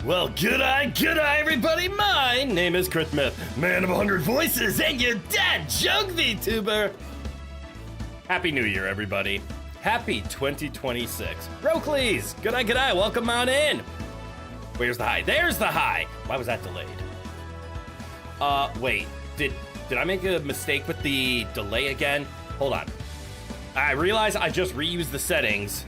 Well, good eye, everybody. My name is Mith, man of 100 voices, and your dad joke VTuber. Happy New Year, everybody. Happy 2026. Rocleys, good eye, welcome on in. Where's the high? There's the high. Why was that delayed? Wait, did I make a mistake with the delay again? Hold on. I realize I just reused the settings,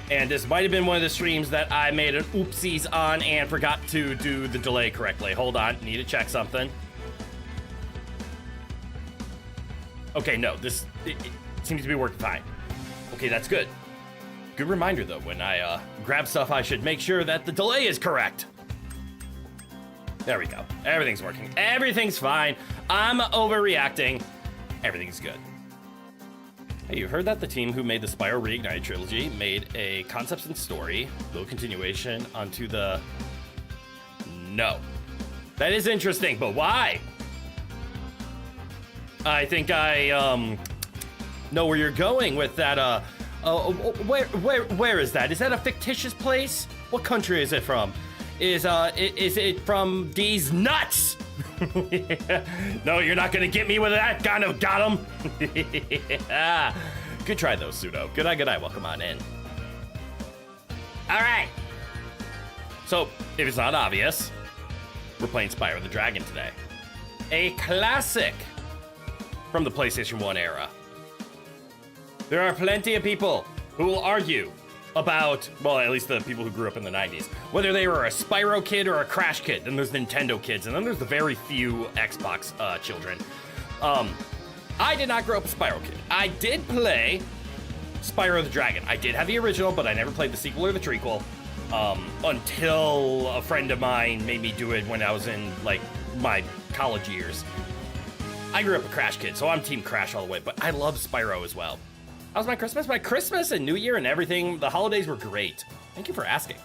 and this might have been one of the streams that I made an oopsies on and forgot to do the delay correctly. Hold on, need to check something. Okay, no, it seems to be working fine. Okay, that's good. Good reminder though, when I grab stuff, I should make sure that the delay is correct. There we go, everything's working. Everything's fine, I'm overreacting. Everything's good. Hey, you heard that the team who made the Spyro Reignited trilogy made a concepts and story, little continuation onto the... No. That is interesting, but why? I think I, know where you're going with that, where is that? Is that a fictitious place? What country is it from? Is it from these nuts? No, you're not gonna get me with that. Got him. Good try though, Pseudo. Good eye, welcome on in. All right. So, if it's not obvious, we're playing Spyro the Dragon today. A classic from the PlayStation 1 era. There are plenty of people who will argue about, well, at least the people who grew up in the 90s, whether they were a Spyro kid or a Crash kid. Then there's Nintendo kids, and then there's the very few Xbox children. I did not grow up a Spyro kid. I did play Spyro the Dragon. I did have the original, but I never played the sequel or the trequel until a friend of mine made me do it when I was in, like, my college years. I grew up a Crash kid, so I'm Team Crash all the way, but I love Spyro as well. How was my Christmas? My Christmas and New Year and everything, the holidays were great. Thank you for asking.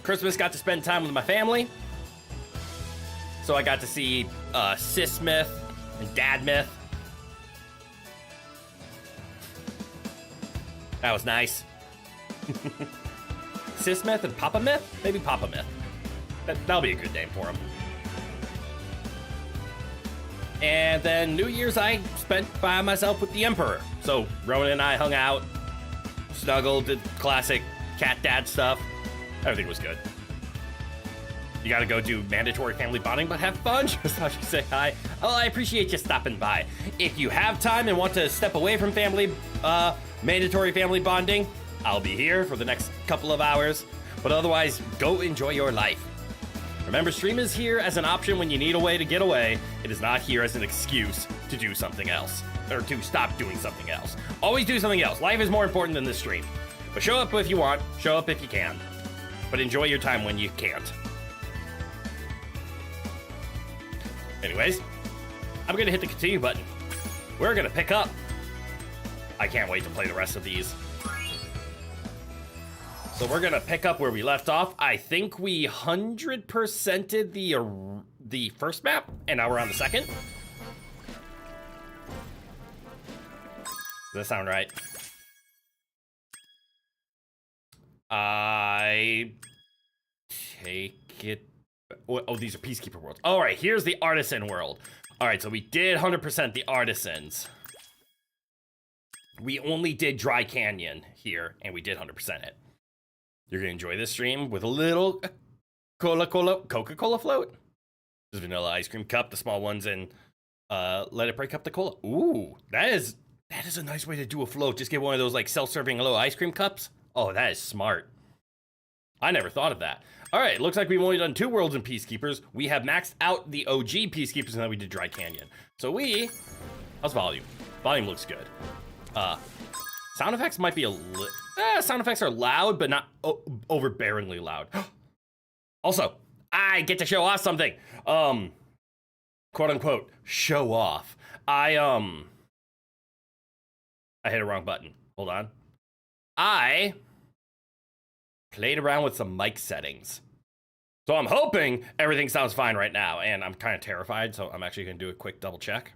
Christmas, got to spend time with my family. So I got to see Sis Mith and Dad Mith. That was nice. Sis Mith and Papa Mith? Maybe Papa Mith. That'll be a good name for him. And then New Year's I spent by myself with the Emperor. So Ronan and I hung out, snuggled, did classic cat dad stuff. Everything was good. You gotta go do mandatory family bonding, but have fun. Just thought you'd say hi. Oh, I appreciate you stopping by. If you have time and want to step away from mandatory family bonding, I'll be here for the next couple of hours. But otherwise, go enjoy your life. Remember, stream is here as an option when you need a way to get away. It is not here as an excuse to do something else, or to stop doing something else. Always do something else. Life is more important than this stream. But show up if you want, show up if you can. But enjoy your time when you can't. Anyways, I'm gonna hit the continue button. We're gonna pick up. I can't wait to play the rest of these. So we're gonna pick up where we left off. I think we 100%ed the first map, and now we're on the second. Does that sound right? I take it. Oh, these are Peacekeeper worlds. All right, here's the Artisan world. All right, so we did 100% the Artisans. We only did Dry Canyon here, and we did 100% it. You're gonna enjoy this stream with a little Coca-Cola float. This vanilla ice cream cup, the small ones, and let it break up the cola. Ooh, that is a nice way to do a float. Just get one of those like self-serving little ice cream cups. Oh, that is smart. I never thought of that. All right, looks like we've only done 2 worlds in Peacekeepers. We have maxed out the OG Peacekeepers, and then we did Dry Canyon. So how's volume? Volume looks good. Sound effects might be sound effects are loud, but not overbearingly loud. Also, I get to show off something. Quote unquote, show off. I hit a wrong button. Hold on. I played around with some mic settings. So I'm hoping everything sounds fine right now, and I'm kind of terrified, so I'm actually gonna do a quick double check.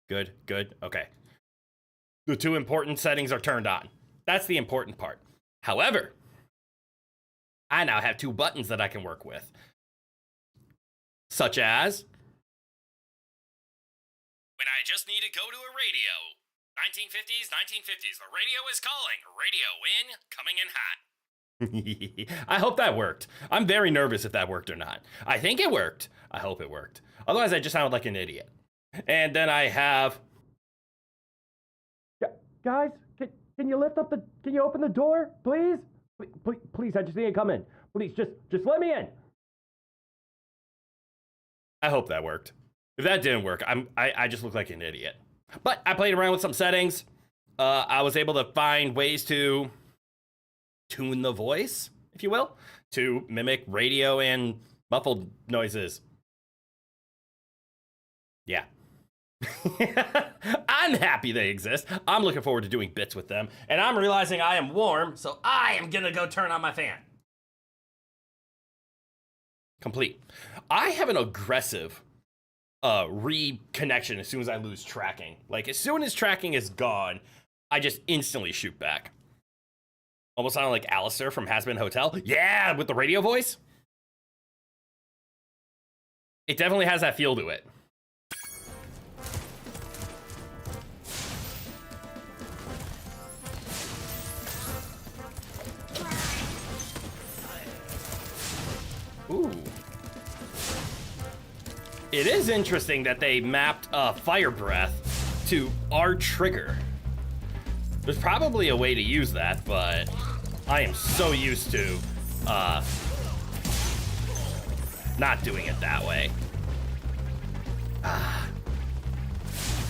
Good, okay. The 2 important settings are turned on. That's the important part. However, I now have 2 buttons that I can work with. Such as, when I just need to go to a radio. 1950s, the radio is calling. Radio in, coming in hot. I hope that worked. I'm very nervous if that worked or not. I think it worked. I hope it worked. Otherwise, I just sound like an idiot. And then I have... Guys, can you lift up can you open the door, please? Please, I just need to come in. Please, just let me in. I hope that worked. If that didn't work, I just look like an idiot. But I played around with some settings. I was able to find ways to tune the voice, if you will, to mimic radio and muffled noises. Yeah. I'm happy they exist. I'm looking forward to doing bits with them. And I'm realizing I am warm, so I am gonna go turn on my fan. Complete. I have an aggressive reconnection as soon as I lose tracking. Like, as soon as tracking is gone, I just instantly shoot back. Almost sounded like Alistair from Has Been Hotel. Yeah, with the radio voice. It definitely has that feel to it. Ooh. It is interesting that they mapped fire breath to our trigger. There's probably a way to use that, but I am so used to not doing it that way.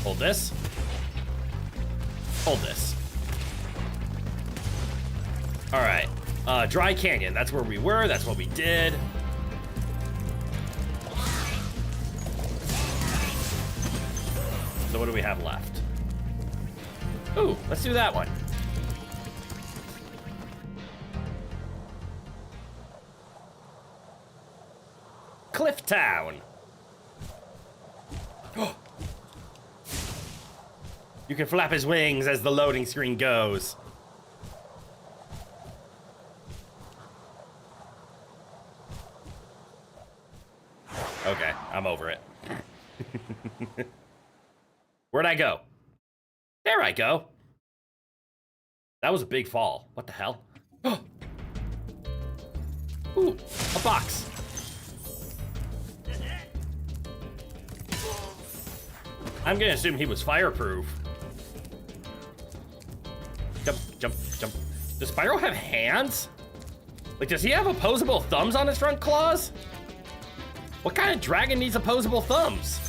Hold this. Hold this. All right. Dry Canyon. That's where we were. That's what we did. So what do we have left? Ooh, let's do that one. Cliff Town. You can flap his wings as the loading screen goes. Okay, I'm over it. Where'd I go? There I go. That was a big fall. What the hell? Ooh, a box. I'm gonna assume he was fireproof. Jump, jump, jump. Does Spyro have hands? Like, does he have opposable thumbs on his front claws? What kind of dragon needs opposable thumbs?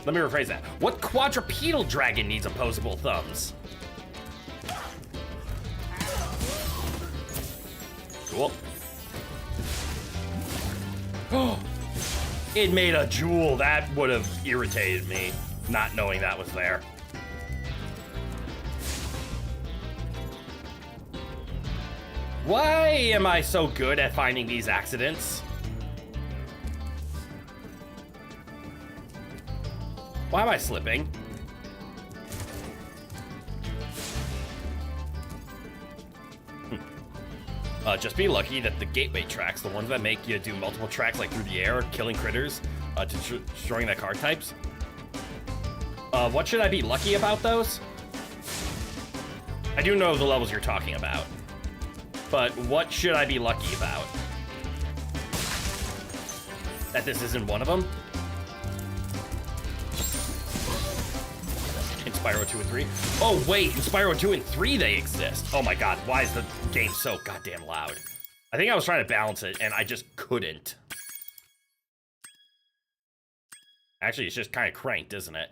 Let me rephrase that. What quadrupedal dragon needs opposable thumbs? Cool. Oh, it made a jewel. That would have irritated me, not knowing that was there. Why am I so good at finding these accidents? Why am I slipping? Just be lucky that the gateway tracks, the ones that make you do multiple tracks like through the air, killing critters, destroying that card types. What should I be lucky about those? I do know the levels you're talking about. But what should I be lucky about? That this isn't one of them? In Spyro 2 and 3? Oh wait, in Spyro 2 and 3 they exist. Oh my god, why is the game so goddamn loud? I think I was trying to balance it and I just couldn't. Actually, it's just kind of cranked, isn't it?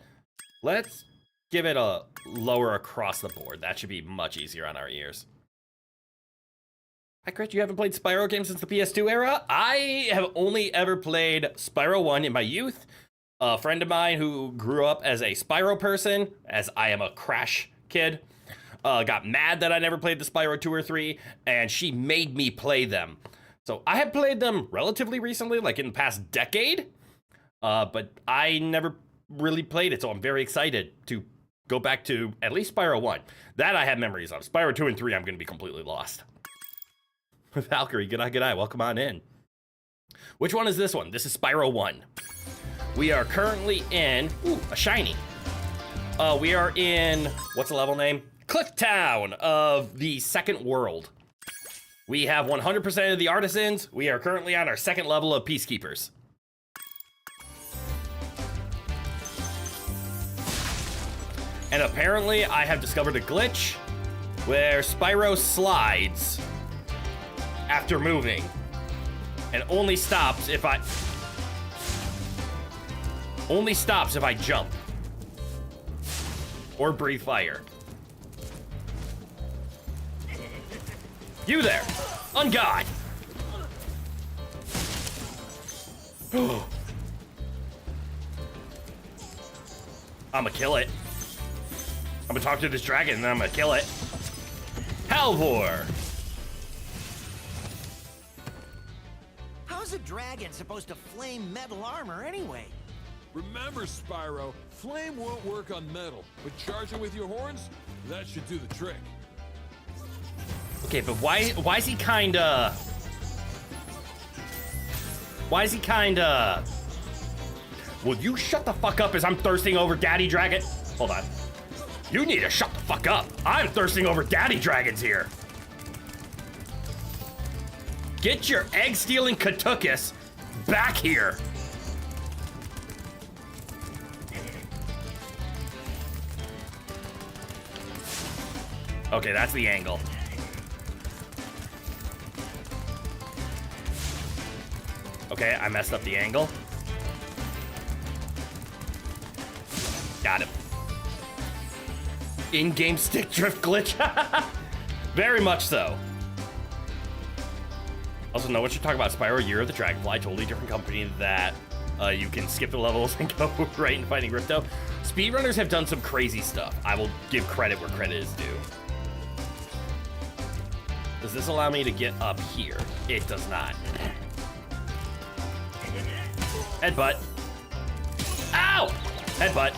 Let's give it a lower across the board. That should be much easier on our ears. Hi, Chris, you haven't played Spyro games since the PS2 era? I have only ever played Spyro 1 in my youth. A friend of mine who grew up as a Spyro person, as I am a Crash kid, got mad that I never played the Spyro 2 or 3, and she made me play them. So I have played them relatively recently, like in the past decade, but I never really played it, so I'm very excited to go back to at least Spyro 1. That I have memories of. Spyro 2 and 3, I'm going to be completely lost. Valkyrie, good eye, welcome on in. Which one is this one? This is Spyro 1. We are currently in, a shiny. We are in, what's the level name? Clifftown of the second world. We have 100% of the artisans. We are currently on our second level of peacekeepers. And apparently I have discovered a glitch where Spyro slides after moving and only stops if I jump or breathe fire. You there, on God. I'ma kill it. I'm gonna talk to this dragon and then I'm gonna kill it. Halvor! How's a dragon supposed to flame metal armor anyway? Remember, Spyro, flame won't work on metal, but charging with your horns, that should do the trick. Okay, but why is he kinda... Will you shut the fuck up as I'm thirsting over Daddy Dragon? Hold on. You need to shut the fuck up. I'm thirsting over Daddy Dragons here. Get your egg-stealing Katukas back here. Okay, that's the angle. Okay, I messed up the angle. Got him. In-game stick drift glitch. Very much so. Also, know what you're talking about. Spyro Year of the Dragonfly, totally different company that you can skip the levels and go right in fighting Rifto. Speedrunners have done some crazy stuff. I will give credit where credit is due. Does this allow me to get up here? It does not. Headbutt. Ow! Headbutt.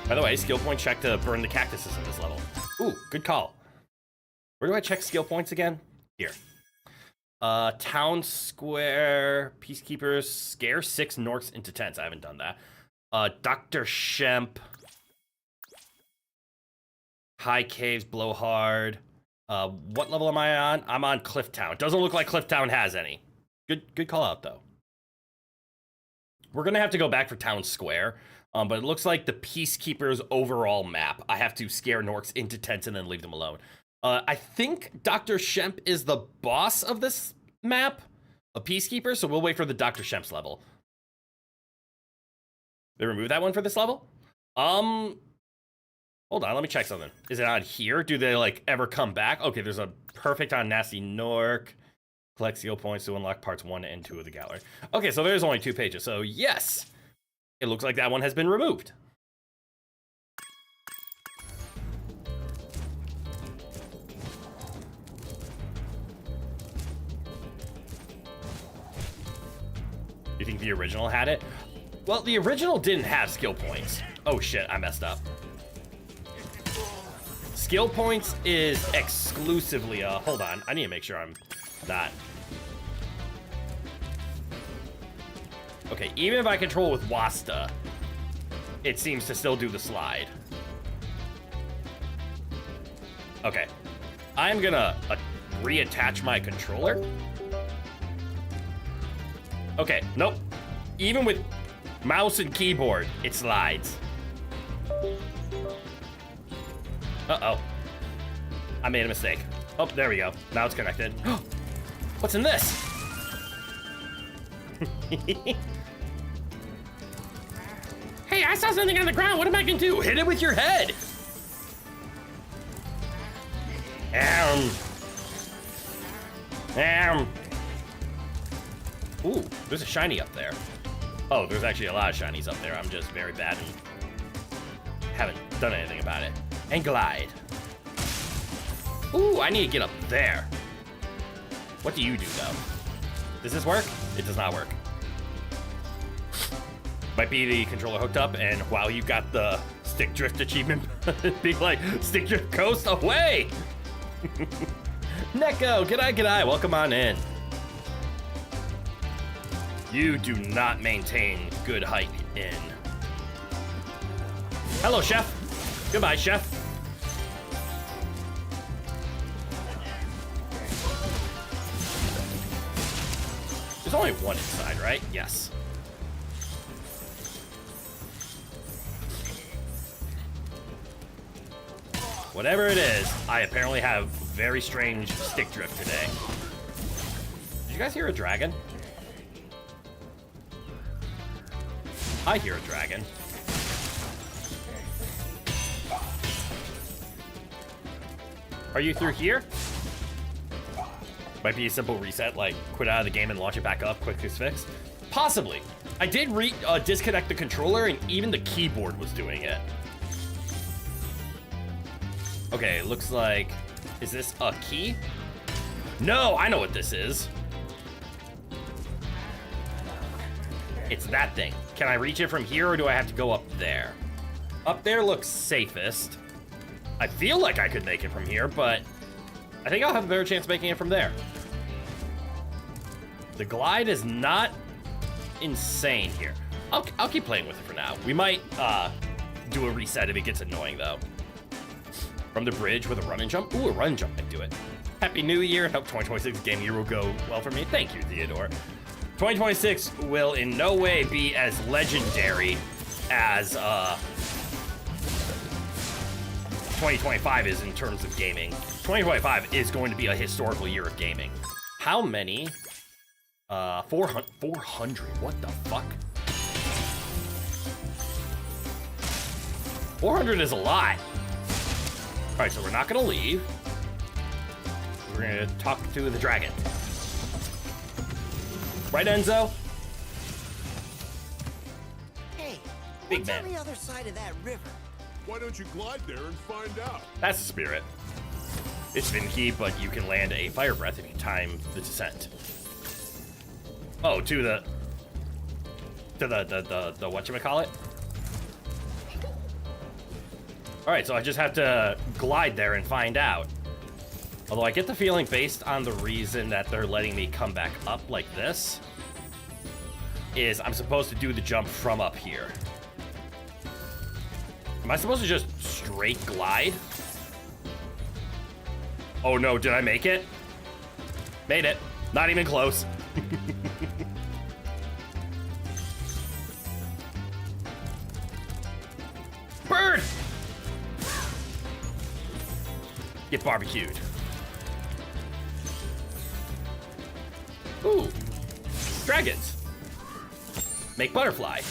By the way, skill point check to burn the cactuses in this level. Ooh, good call. Where do I check skill points again? Here. Town Square, Peacekeepers, scare 6 Norks into tents. I haven't done that. Dr. Shemp. High Caves, Blowhard. What level am I on? I'm on Clifftown. Doesn't look like Clifftown has any. Good call out, though. We're gonna have to go back for Town Square. But it looks like the Peacekeepers overall map. I have to scare Norks into tents and then leave them alone. I think Dr. Shemp is the boss of this map, a Peacekeeper, so we'll wait for the Dr. Shemp's level. They removed that one for this level? Hold on, let me check something. Is it on here? Do they, like, ever come back? Okay, there's a perfect on Nasty Nork. Collect skill points to unlock parts 1 and 2 of the gallery. Okay, so there's only 2 pages, so yes! It looks like that one has been removed. You think the original had it? Well, the original didn't have skill points. Oh shit, I messed up. Skill points is exclusively, hold on, I need to make sure I'm not. Okay, even if I control with Wasta, it seems to still do the slide. Okay, I'm gonna reattach my controller. Okay, nope. Even with mouse and keyboard, it slides. Uh-oh. I made a mistake. Oh, there we go. Now it's connected. What's in this? Hey, I saw something on the ground. What am I gonna do? Hit it with your head. Ooh, there's a shiny up there. Oh, there's actually a lot of shinies up there. I'm just very bad and haven't done anything about it. And glide. Ooh, I need to get up there. What do you do, though? Does this work? It does not work. Might be the controller hooked up, and while you got the stick drift achievement being like, stick drift coast away! Neko, g'day, welcome on in. You do not maintain good height in. Hello, chef. Goodbye, chef. There's only one inside, right? Yes. Whatever it is, I apparently have very strange stick drift today. Did you guys hear a dragon? I hear a dragon. Are you through here? Might be a simple reset, like quit out of the game and launch it back up, quick fix. Possibly. I did disconnect the controller and even the keyboard was doing it. Okay, looks like, is this a key? No, I know what this is. It's that thing. Can I reach it from here or do I have to go up there? Up there looks safest. I feel like I could make it from here, but I think I'll have a better chance making it from there. The glide is not insane here. I'll keep playing with it for now. We might do a reset if it gets annoying though. From the bridge with a run and jump. Ooh, a run and jump might do it. Happy New Year. Hope 2026 game year will go well for me. Thank you, Theodore. 2026 will in no way be as legendary as 2025 is in terms of gaming. 2025 is going to be a historical year of gaming. How many? 400. What the fuck? 400 is a lot. All right, so we're not gonna leave. We're gonna talk to the dragon. Right, Enzo? Hey, Big what's man. on the other side of that river? Why don't you glide there and find out? That's the spirit. It's Vinky, but you can land a fire breath if you time the descent. Oh, to the whatchamacallit? Alright, so I just have to glide there and find out. Although I get the feeling, based on the reason that they're letting me come back up like this, is I'm supposed to do the jump from up here. Am I supposed to just straight glide? Oh no, did I make it? Made it. Not even close. Bird! Get barbecued. Ooh. Dragons. Make butterfly.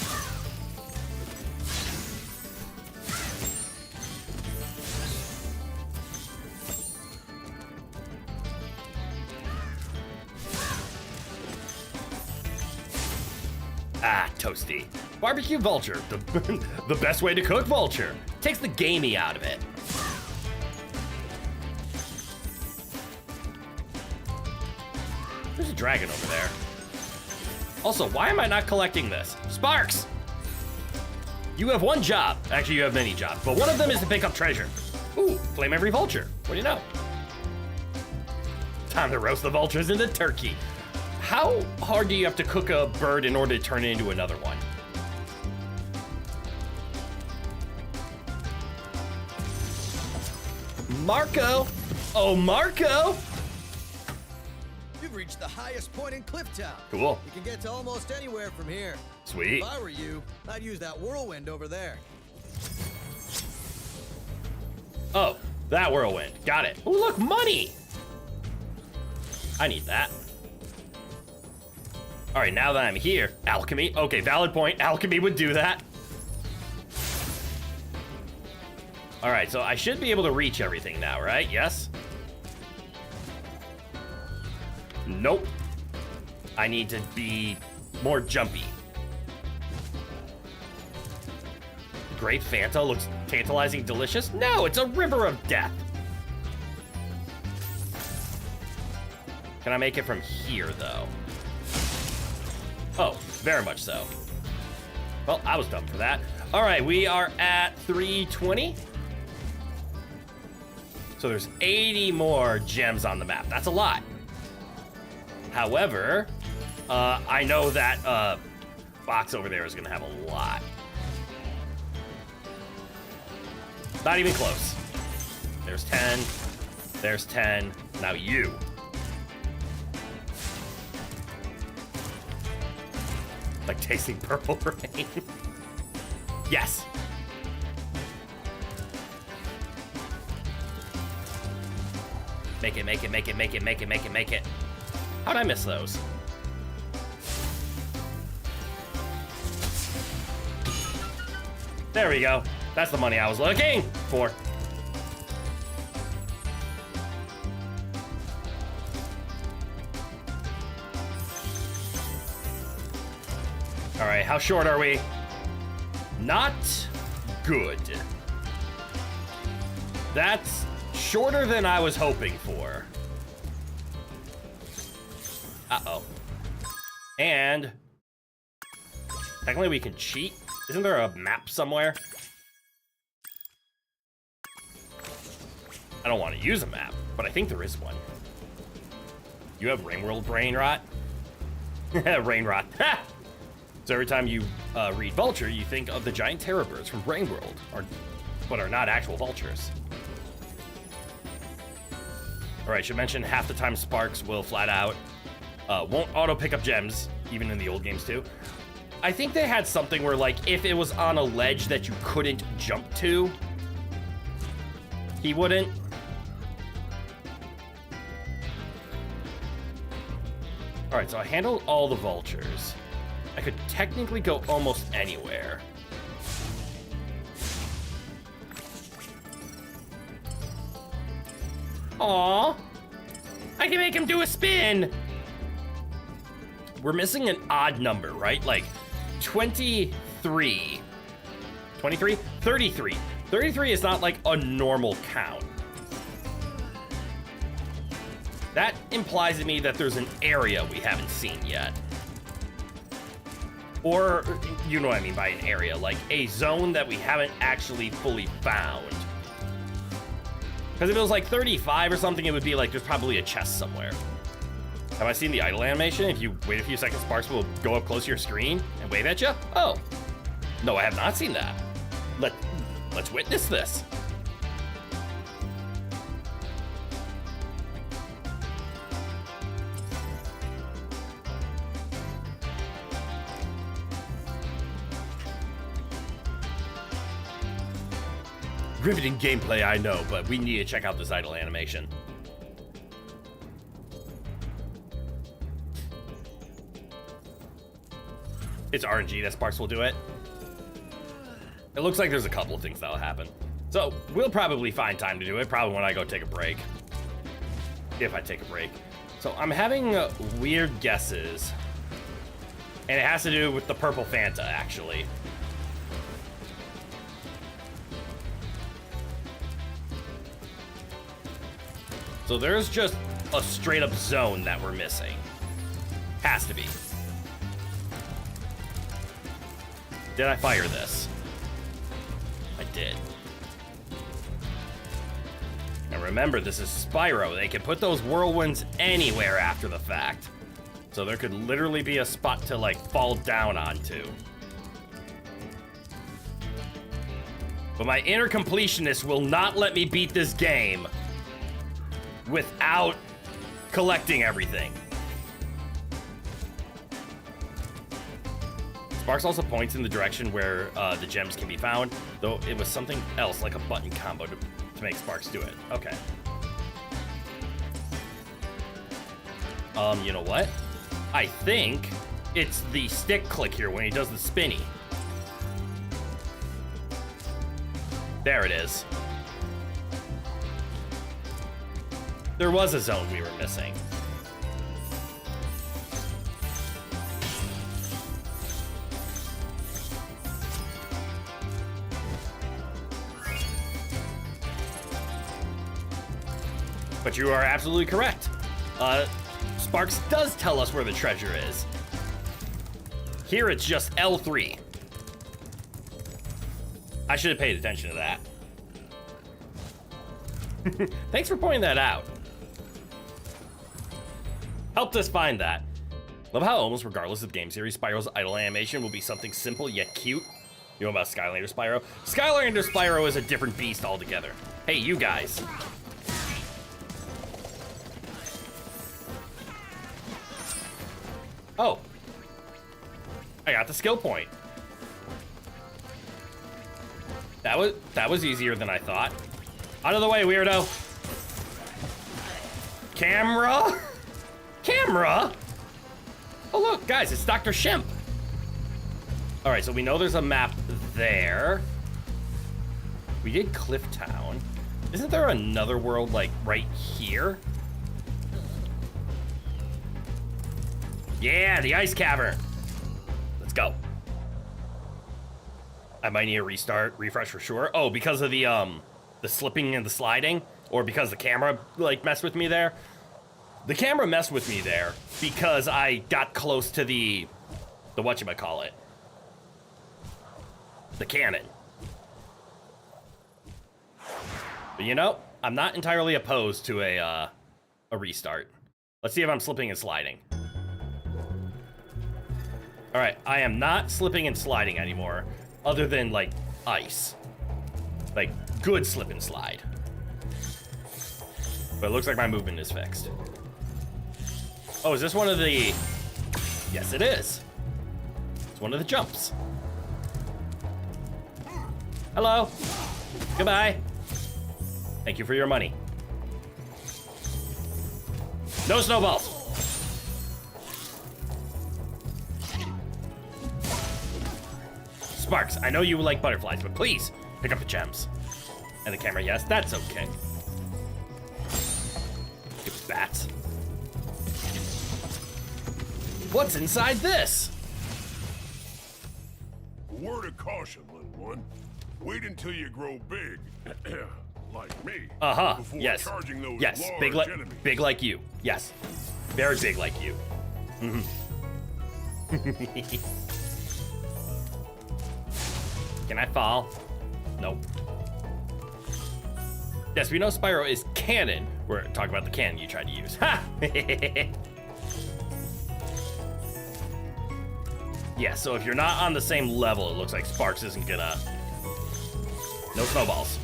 Ah, toasty. Barbecue vulture, the best way to cook vulture. Takes the gamey out of it. There's a dragon over there. Also, why am I not collecting this? Sparks! You have one job. Actually, you have many jobs, but one of them is to pick up treasure. Ooh, flame every vulture. What do you know? Time to roast the vultures into turkey. How hard do you have to cook a bird in order to turn it into another one? Marco! Oh, Marco! You've reached the highest point in Clifftown. Cool. You can get to almost anywhere from here. Sweet. If I were you, I'd use that whirlwind over there. Oh, that whirlwind. Got it. Oh, look, money! I need that. All right, now that I'm here, alchemy. Okay, valid point. Alchemy would do that. All right, so I should be able to reach everything now, right? Yes? Nope. I need to be more jumpy. Grape Fanta looks tantalizing, delicious. No, it's a river of death. Can I make it from here, though? Oh, very much so. Well, I was dumb for that. All right, we are at 320. So there's 80 more gems on the map. That's a lot. However, I know that box over there is gonna have a lot. Not even close. There's 10. There's 10. Now you. Like tasting purple rain. Yes. Make it, make it, make it, make it, make it, make it, make it. How'd I miss those? There we go. That's the money I was looking for. All right, how short are we? Not good. That's shorter than I was hoping for. Uh-oh. And technically we can cheat. Isn't there a map somewhere? I don't want to use a map, but I think there is one. You have Ringworld brain rot? Rain rot. Ha! So every time you read vulture, you think of the giant terror birds from Ringworld, but are not actual vultures. All right, should mention half the time Sparks will flat out won't auto pick up gems, even in the old games too. I think they had something where, like, if it was on a ledge that you couldn't jump to, he wouldn't. All right, so I handled all the vultures. I could technically go almost anywhere. Aww. I can make him do a spin. We're missing an odd number, right? Like 23. 23? 33. 33 is not like a normal count. That implies to me that there's an area we haven't seen yet. Or, you know what I mean by an area, like a zone that we haven't actually fully found. Because if it was like 35 or something, it would be like there's probably a chest somewhere. Have I seen the idle animation? If you wait a few seconds, Sparks will go up close to your screen and wave at you? Oh. No, I have not seen that. Let's witness this. Riveting gameplay, I know, but we need to check out this idle animation. It's RNG that Sparks will do it. It looks like there's a couple of things that'll happen. So we'll probably find time to do it, probably when I go take a break. If I take a break. So I'm having weird guesses. And it has to do with the purple Fanta, actually. So there's just a straight up zone that we're missing. Has to be. Did I fire this? I did. Now remember, this is Spyro. They can put those whirlwinds anywhere after the fact. So there could literally be a spot to like fall down onto. But my inner completionist will not let me beat this game without collecting everything. Sparks also points in the direction where the gems can be found, though it was something else, like a button combo to make Sparks do it. Okay. You know what? I think it's the stick click here when he does the spinny. There it is. There was a zone we were missing. But you are absolutely correct. Sparks does tell us where the treasure is. Here it's just L3. I should have paid attention to that. Thanks for pointing that out. Helped us find that. Love how almost regardless of the game series, Spyro's idle animation will be something simple yet cute. You know about Skylander Spyro? Skylander Spyro is a different beast altogether. Hey, you guys. Oh. I got the skill point. That was easier than I thought. Out of the way, weirdo. Camera? Camera? Oh look, guys, it's Dr. Shemp. All right, so we know there's a map there. We did Cliff Town. Isn't there another world like right here? Yeah, the ice cavern. Let's go. I might need a refresh for sure. Oh, because of the slipping and the sliding, or because the camera like messed with me there. The camera messed with me there because I got close to the whatchamacallit. The cannon. But you know, I'm not entirely opposed to a restart. Let's see if I'm slipping and sliding. All right, I am not slipping and sliding anymore, other than like ice. Like good slip and slide. But it looks like my movement is fixed. Oh, is this one of the... Yes, it is. It's one of the jumps. Hello. Goodbye. Thank you for your money. No snowballs. Sparks, I know you like butterflies, but please pick up the gems. And the camera, yes, that's okay. You bats. What's inside this? A word of caution, little one. Wait until you grow big, like me. Before Yes. charging those Yes. large enemies. Big like you. Yes. Very big like you. Can I fall? Nope. Yes, we know Spyro is canon. We're talking about the cannon you tried to use. Ha! Yeah, so if you're not on the same level, it looks like Sparks isn't gonna... No snowballs.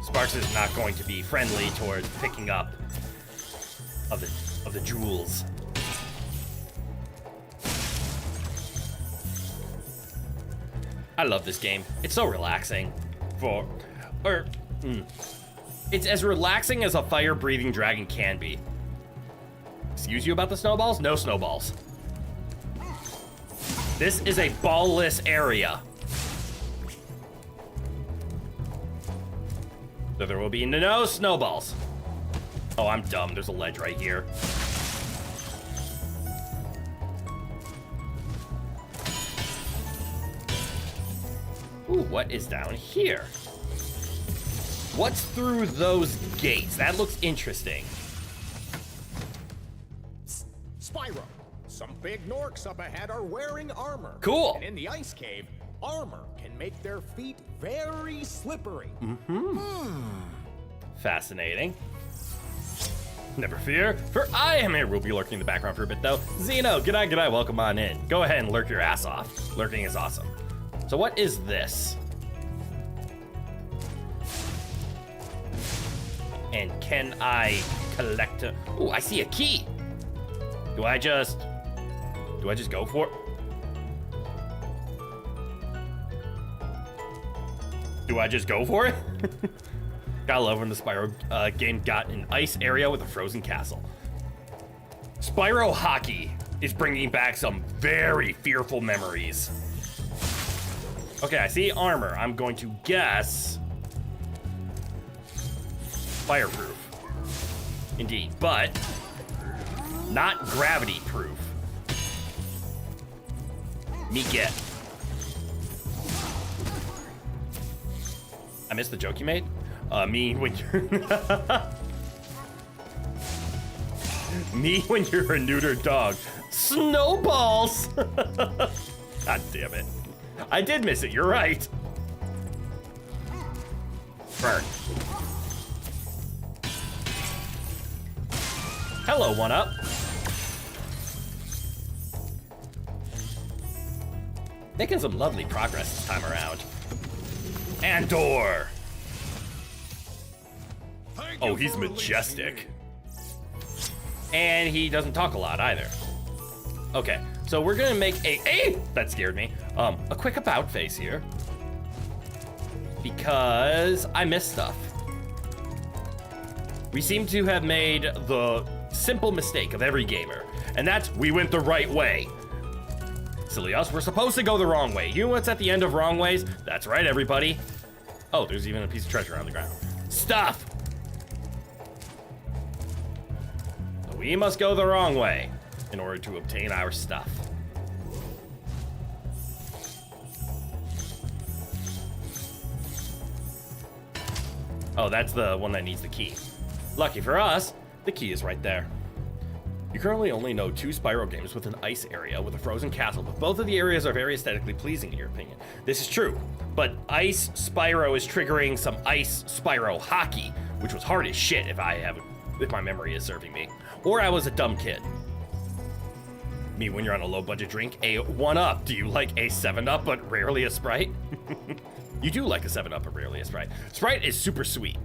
Sparks is not going to be friendly towards picking up of the jewels. I love this game. It's so relaxing. It's as relaxing as a fire-breathing dragon can be. Excuse you about the snowballs? No snowballs. This is a ball-less area. So there will be no snowballs. Oh, I'm dumb. There's a ledge right here. Ooh, what is down here? What's through those gates? That looks interesting. Spyro, some big Norks up ahead are wearing armor. Cool. And in the ice cave, armor can make their feet very slippery. Fascinating. Never fear, for I am here. We'll be lurking in the background for a bit, though. Zeno, g'day, welcome on in. Go ahead and lurk your ass off. Lurking is awesome. So what is this? And can I collect a... Ooh, I see a key. Do I just go for it? Do I just go for it? Gotta love when the Spyro game got an ice area with a frozen castle. Spyro hockey is bringing back some very fearful memories. Okay, I see armor. I'm going to guess fireproof. Indeed, but not gravity proof. Me get. I missed the joke you made? Me when you're... Me when you're a neutered dog. Snowballs! God damn it. I did miss it, you're right. Burn. Hello, 1-Up. Making some lovely progress this time around. Andor! Oh, he's majestic. And he doesn't talk a lot either. Okay, so we're gonna make that scared me. A quick about face here. Because I missed stuff. We seem to have made the simple mistake of every gamer, and that's we went the right way. Silly us, we're supposed to go the wrong way. You know what's at the end of wrong ways? That's right, everybody. Oh, there's even a piece of treasure on the ground. Stuff! So we must go the wrong way in order to obtain our stuff. Oh, that's the one that needs the key. Lucky for us, the key is right there. You currently only know 2 Spyro games with an ice area with a frozen castle, but both of the areas are very aesthetically pleasing in your opinion. This is true, but Ice Spyro is triggering some Ice Spyro hockey, which was hard as shit if my memory is serving me. Or I was a dumb kid. Me, when you're on a low budget drink, a 1-Up. Do you like a 7-Up but rarely a Sprite? You do like a 7-Up but rarely a Sprite. Sprite is super sweet.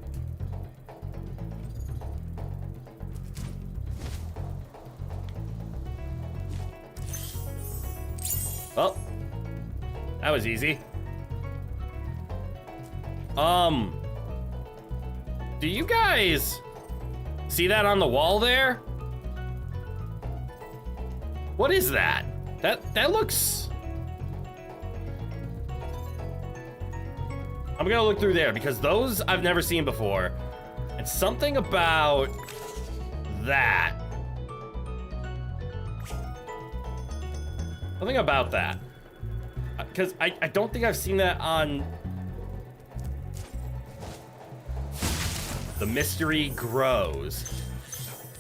Oh, that was easy. Do you guys see that on the wall there? What is that? That looks... I'm gonna look through there because those I've never seen before. And something about that. Something about that. Because I don't think I've seen that on... The mystery grows.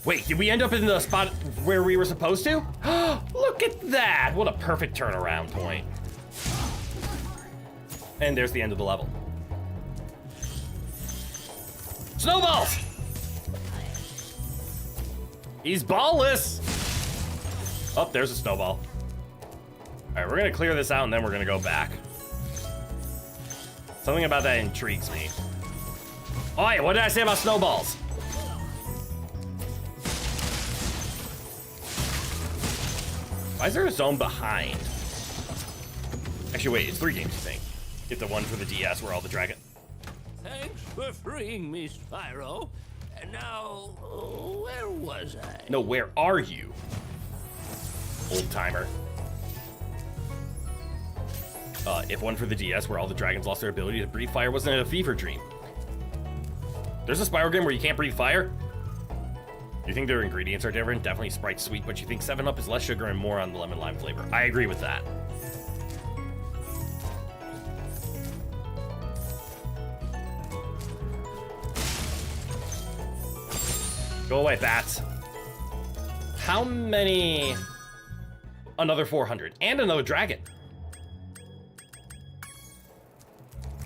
Wait, did we end up in the spot where we were supposed to? Look at that! What a perfect turnaround point. And there's the end of the level. Snowballs! He's ballless! Oh, there's a snowball. All right, we're gonna clear this out and then we're gonna go back. Something about that intrigues me. Oh, yeah, what did I say about snowballs? Why is there a zone behind? Actually, wait, it's 3 games, you think? Get the one for the DS where all the dragon... Thanks for freeing me, Spyro. And now, where was I? No, where are you? Old timer. If one for the DS where all the dragons lost their ability to breathe fire wasn't a fever dream. There's a Spyro game where you can't breathe fire? You think their ingredients are different? Definitely Sprite's sweet, but you think 7-Up is less sugar and more on the lemon lime flavor. I agree with that. Go away, bats. How many? Another 400 and another dragon.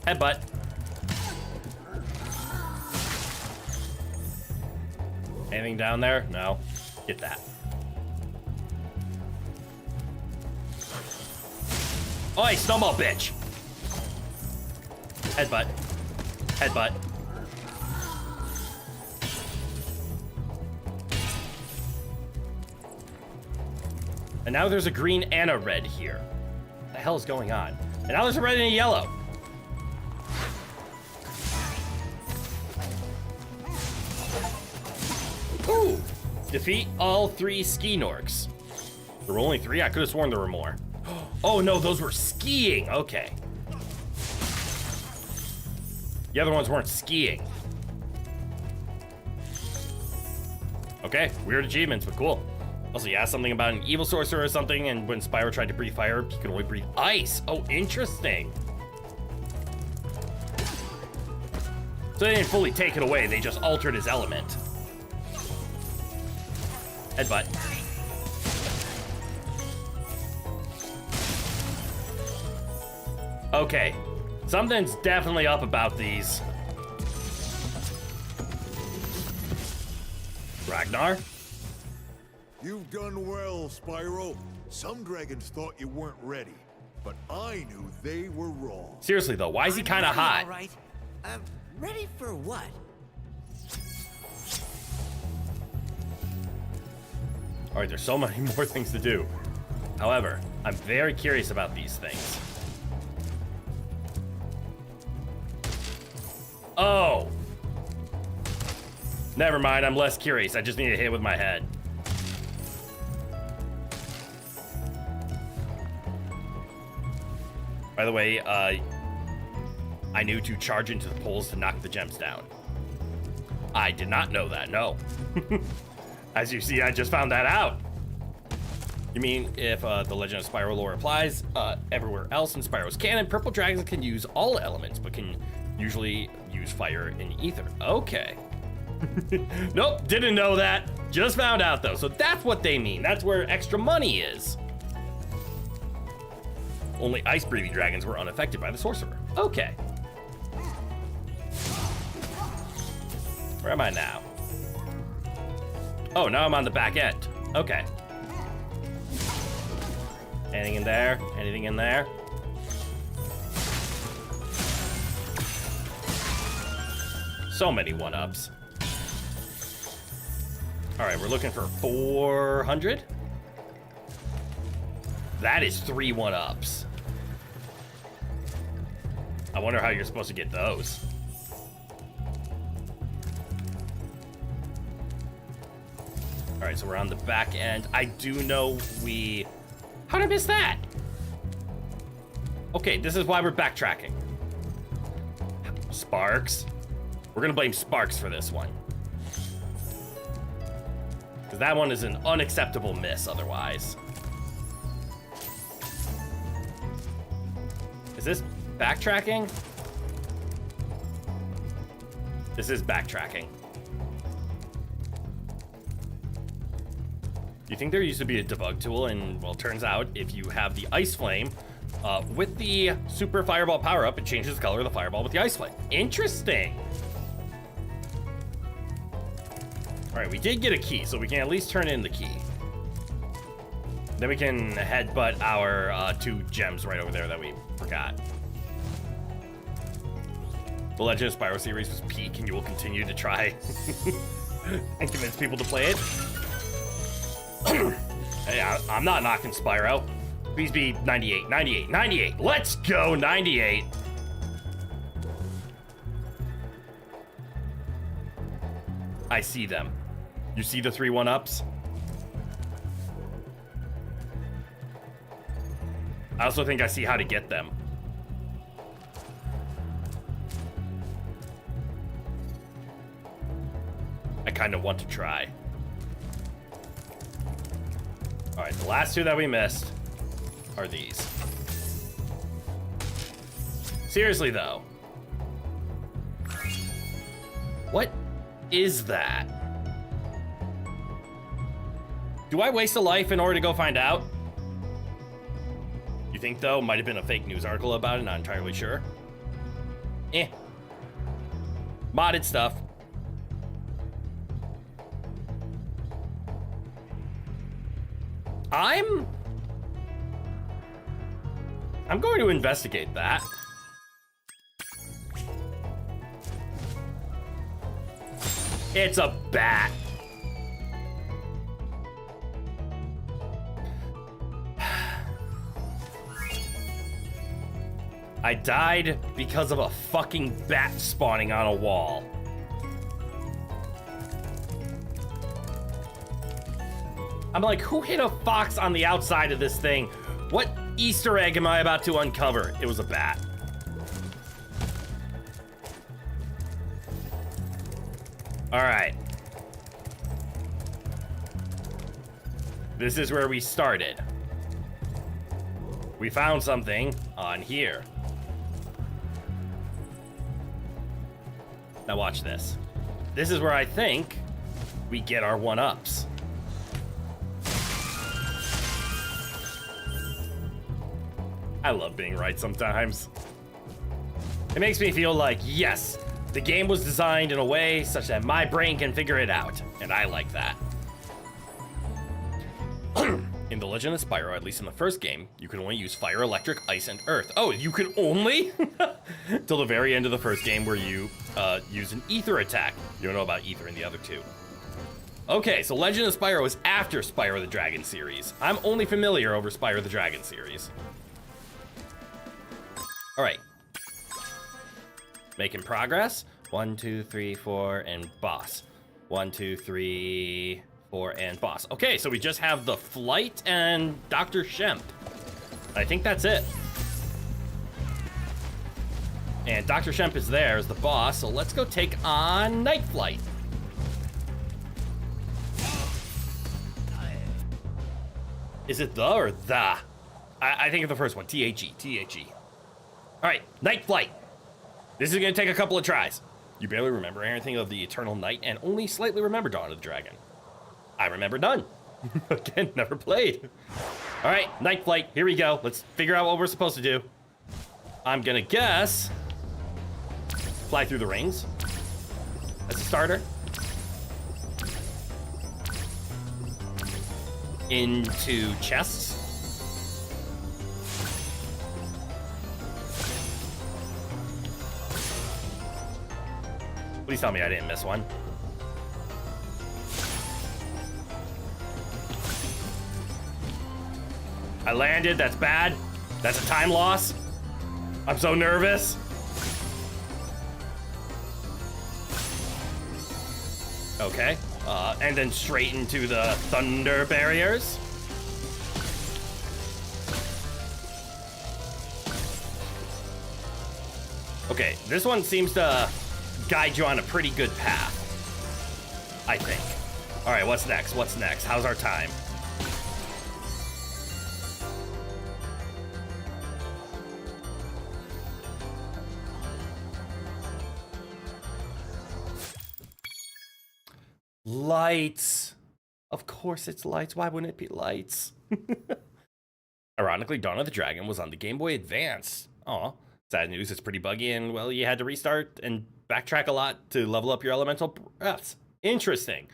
Headbutt. Anything down there? No. Get that. Oi, snowball bitch. Headbutt. Headbutt. And now there's a green and a red here. What the hell is going on? And now there's a red and a yellow. Ooh! Defeat all 3 ski norks. There were only 3? I could have sworn there were more. Oh no, those were skiing. Okay. The other ones weren't skiing. Okay, weird achievements, but cool. Also, you asked something about an evil sorcerer or something, and when Spyro tried to breathe fire, he could only breathe ice. Oh, interesting. So they didn't fully take it away, they just altered his element. Headbutt. Okay, something's definitely up about these. Ragnar? You've done well, Spyro. Some dragons thought you weren't ready, but I knew they were wrong. Seriously though, why is he I'm kind of ready, hot? All right. Ready for what? All right, there's so many more things to do. However, I'm very curious about these things. Oh! Never mind, I'm less curious. I just need to hit with my head. By the way, I knew to charge into the poles to knock the gems down. I did not know that, no. As you see, I just found that out. You mean if the Legend of Spyro lore applies everywhere else in Spyro's canon, purple dragons can use all elements, but can usually use fire and ether. Okay. Nope, didn't know that. Just found out though. So that's what they mean. That's where extra money is. Only ice-breathing dragons were unaffected by the sorcerer. Okay. Where am I now? Oh, now I'm on the back end. Okay. Anything in there? Anything in there? So many one-ups. All right, we're looking for 400. That is 3 one-ups. I wonder how you're supposed to get those. All right, so we're on the back end. I do know we... How did I miss that? Okay, this is why we're backtracking. Sparks. We're gonna blame Sparks for this one. Because that one is an unacceptable miss otherwise. Is this backtracking? This is backtracking. You think there used to be a debug tool, and well, turns out if you have the ice flame with the super fireball power up, it changes the color of the fireball with the ice flame. Interesting. All right, we did get a key, so we can at least turn in the key. Then we can headbutt our 2 gems right over there that we forgot. The Legend of Spyro series was peak, and you will continue to try and convince people to play it. Hey, I'm not knocking Spyro. Please be 98, 98, 98. Let's go, 98. I see them. You see the 3 one-ups? I also think I see how to get them. I kind of want to try. All right, the last 2 that we missed are these. Seriously, though. What is that? Do I waste a life in order to go find out? You think, though? Might have been a fake news article about it, not entirely sure. Eh. Modded stuff. I'm going to investigate that. It's a bat. I died because of a fucking bat spawning on a wall. I'm like, who hit a fox on the outside of this thing? What Easter egg am I about to uncover? It was a bat. All right. This is where we started. We found something on here. Now watch this. This is where I think we get our one-ups. I love being right sometimes. It makes me feel like, yes, the game was designed in a way such that my brain can figure it out, and I like that. In The Legend of Spyro, at least in the first game, you can only use fire, electric, ice, and earth. Oh, you can only? Till the very end of the first game where you use an ether attack. You don't know about ether in the other two. Okay, so Legend of Spyro is after Spyro the Dragon series. I'm only familiar over Spyro the Dragon series. All right. Making progress. 1, 2, 3, 4, and boss. 1, 2, 3, 4, and boss. Okay, so we just have the flight and Dr. Shemp. I think that's it. And Dr. Shemp is there as the boss, so let's go take on Night Flight. Is it the or the? I think of the first one. T-H-E. T-H-E. All right, Night Flight. This is going to take a couple of tries. You barely remember anything of the Eternal Night and only slightly remember Dawn of the Dragon. I remember none. Again, never played. All right, Night Flight. Here we go. Let's figure out what we're supposed to do. I'm going to guess fly through the rings. That's a starter. Into chests. Please tell me I didn't miss one. I landed, that's bad. That's a time loss. I'm so nervous. Okay, and then straight into the thunder barriers. Okay, this one seems to guide you on a pretty good path, I think. All right, what's next? What's next? How's our time? Lights. Of course it's lights. Why wouldn't it be lights? Ironically, Dawn of the Dragon was on the Game Boy Advance. Aw. Sad news, it's pretty buggy, and, well, you had to restart and backtrack a lot to level up your elemental breaths. Interesting.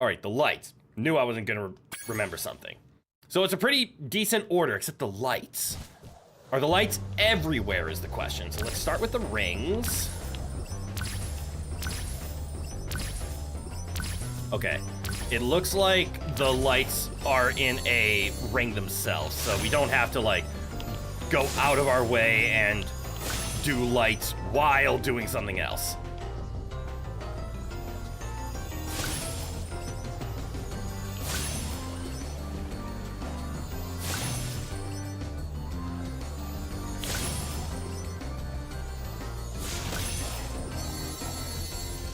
All right, the lights. Knew I wasn't going to remember something. So it's a pretty decent order, except the lights. Are the lights everywhere is the question. So let's start with the rings. Okay. It looks like the lights are in a ring themselves, so we don't have to, like, go out of our way and do lights while doing something else.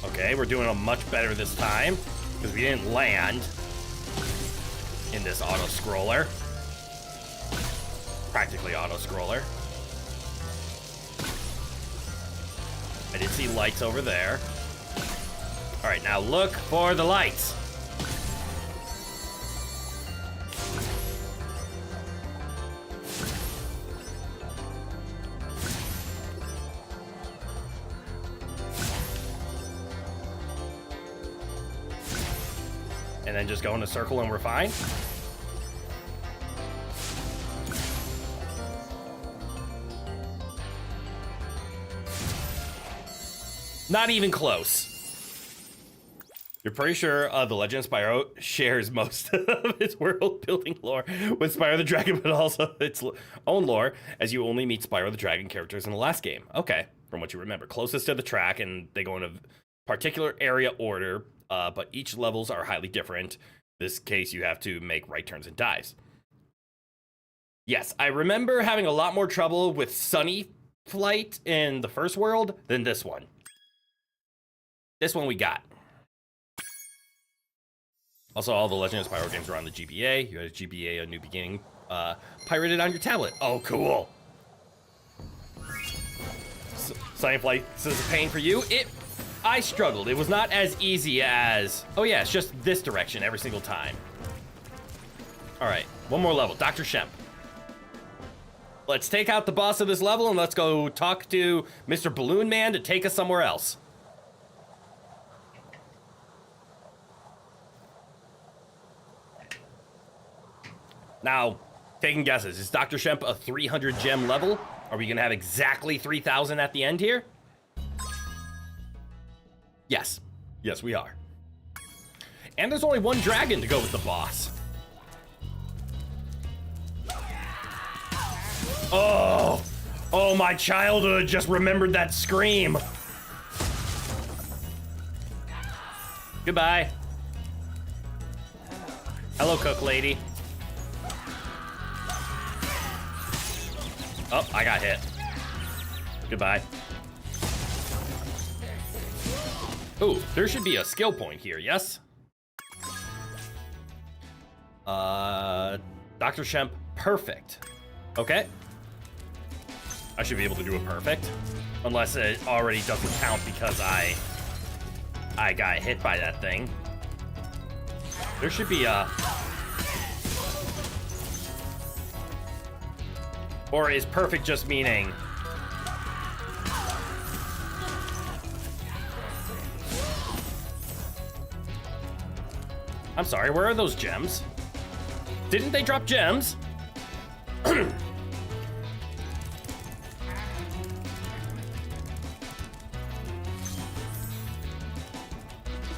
Okay, we're doing a much better this time because we didn't land in this auto-scroller. Practically auto-scroller. I did see lights over there. All right, now look for the lights. And then just go in a circle and we're fine. Not even close. You're pretty sure The Legend of Spyro shares most of its world-building lore with Spyro the Dragon, but also its own lore, as you only meet Spyro the Dragon characters in the last game. Okay, from what you remember. Closest to the track, and they go in a particular area order, but each levels are highly different. In this case, you have to make right turns and dives. Yes, I remember having a lot more trouble with Sunny Flight in the first world than this one. This one we got. Also, all the Legend of Spyro games are on the GBA. You had a GBA A New Beginning pirated on your tablet. Oh, cool. Sunny Flight is a pain for you. I struggled. It was not as easy as, oh yeah, it's just this direction every single time. All right, one more level. Dr. Shemp. Let's take out the boss of this level and let's go talk to Mr. Balloon Man to take us somewhere else. Now, taking guesses, is Dr. Shemp a 300 gem level? Are we gonna have exactly 3,000 at the end here? Yes. Yes, we are. And there's only one dragon to go with the boss. Oh, oh, my childhood just remembered that scream. Goodbye. Hello, cook lady. Oh, I got hit. Goodbye. Ooh, there should be a skill point here, yes? Dr. Shemp, perfect. Okay. I should be able to do a perfect. Unless it already doesn't count because I got hit by that thing. There should be a... Or is perfect just meaning... I'm sorry, where are those gems? Didn't they drop gems?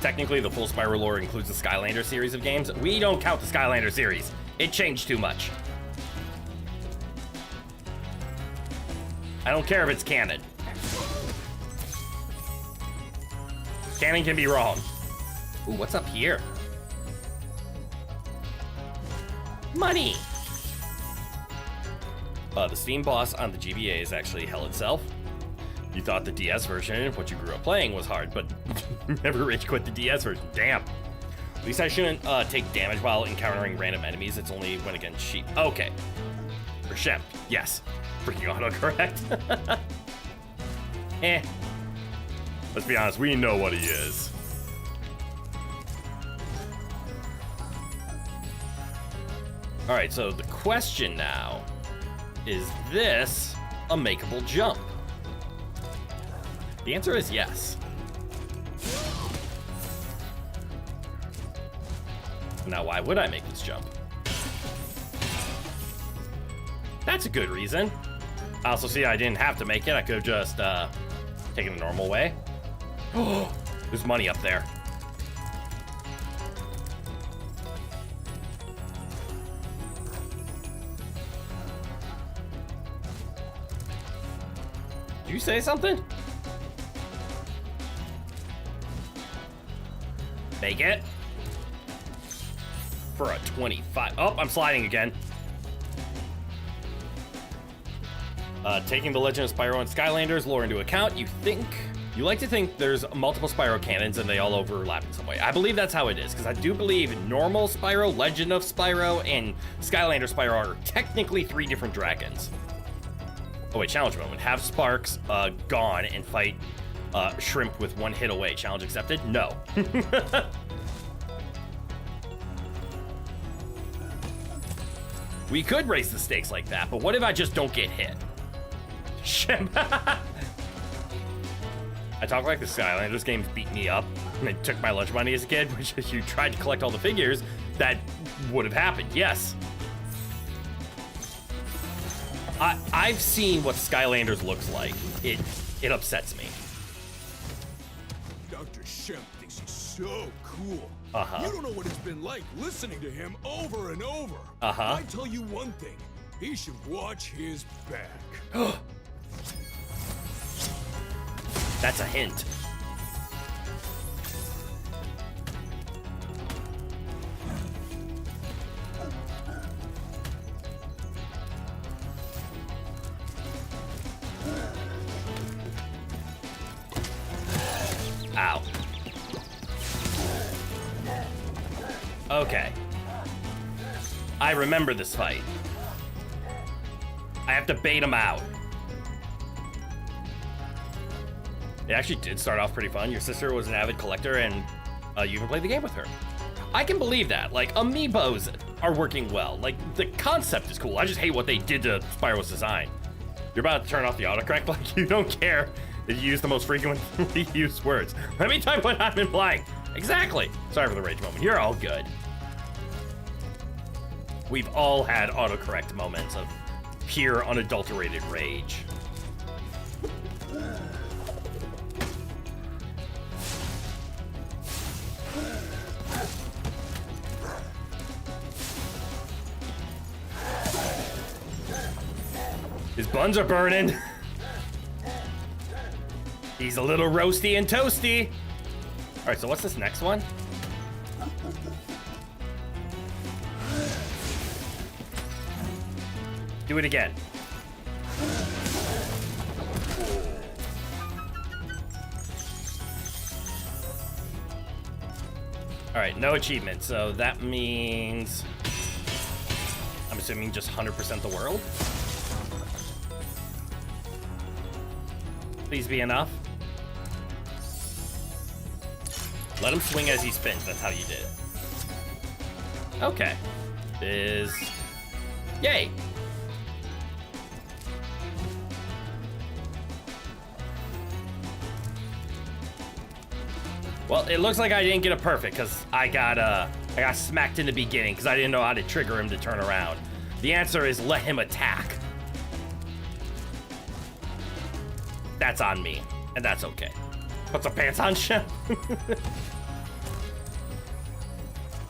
Technically, the full Spyro lore includes the Skylander series of games. We don't count the Skylander series. It changed too much. I don't care if it's canon. Canon can be wrong. Ooh, what's up here? Money! The Steam boss on the GBA is actually hell itself. You thought the DS version, what you grew up playing, was hard, but never rage quit the DS version. Damn. At least I shouldn't take damage while encountering random enemies. It's only when against sheep. Okay. For Shemp, yes. Freaking autocorrect. Eh. Let's be honest, we know what he is. Alright, so the question now, is this a makeable jump? The answer is yes. Now, why would I make this jump? That's a good reason. I also see I didn't have to make it. I could have just taken the normal way. Oh, there's money up there. Did you say something? Make it. For a 25. Oh, I'm sliding again. Taking the Legend of Spyro and Skylanders lore into account, you like to think there's multiple Spyro canons and they all overlap in some way. I believe that's how it is, because I do believe normal Spyro, Legend of Spyro, and Skylander Spyro are technically 3 different dragons. Oh wait, challenge moment. Have Sparks gone and fight Shrimp with 1 hit away. Challenge accepted? No. We could raise the stakes like that, but what if I just don't get hit? Shit. I talk like the Skylanders games beat me up and they took my lunch money as a kid, which if you tried to collect all the figures, that would have happened, yes. I've seen what Skylanders looks like. It upsets me. Dr. Shemp thinks he's so cool. Uh-huh. You don't know what it's been like listening to him over and over. Uh-huh. I tell you one thing, he should watch his back. That's a hint. Ow. Okay. I remember this fight. I have to bait him out. It actually did start off pretty fun. Your sister was an avid collector and you even played the game with her. I can believe that. Like, amiibos are working well. Like, the concept is cool. I just hate what they did to Spyro's design. You're about to turn off the autocorrect like you don't care if you use the most frequently used words. Let me type when I'm in blank. Exactly. Sorry for the rage moment. You're all good. We've all had autocorrect moments of pure unadulterated rage. His buns are burning. He's a little roasty and toasty. All right, so what's this next one? Do it again. All right, no achievement, so that means I'm assuming just 100% the world. Please be enough. Let him swing as he spins. That's how you did it. Okay. Yay. Well, it looks like I didn't get a perfect because I got smacked in the beginning because I didn't know how to trigger him to turn around. The answer is let him attack. That's on me, and that's okay. Put some pants on, Chef.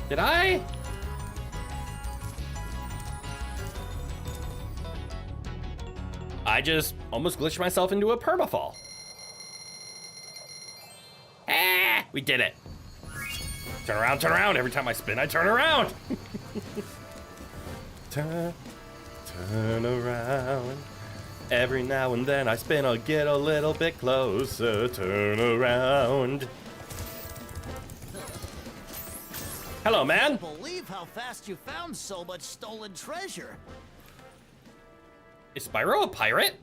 Did I? I just almost glitched myself into a permafall. Ah, we did it. Turn around, turn around. Every time I spin, I turn around. Turn around. Every now and then I spin, I'll get a little bit closer. Turn around. Hello, man. I can't believe how fast you found so much stolen treasure. Is Spyro a pirate?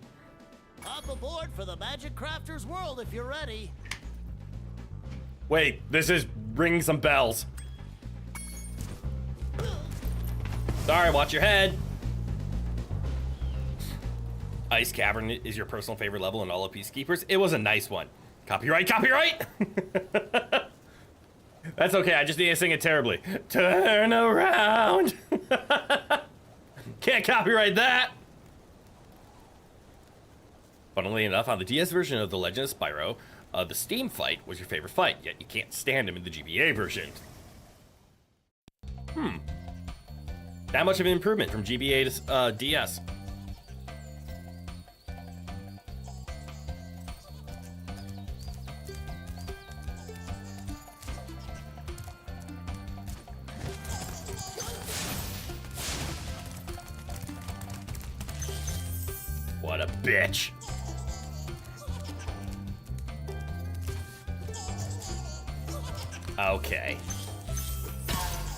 Hop aboard for the Magic Crafter's world if you're ready. Wait, this is ringing some bells. Sorry, watch your head. Ice Cavern is your personal favorite level in all of Peacekeepers. It was a nice one. Copyright, copyright! That's okay, I just need to sing it terribly. Turn around! Can't copyright that! Funnily enough, on the DS version of The Legend of Spyro, the Steam fight was your favorite fight, yet you can't stand him in the GBA version. That much of an improvement from GBA to DS. What a bitch. Okay.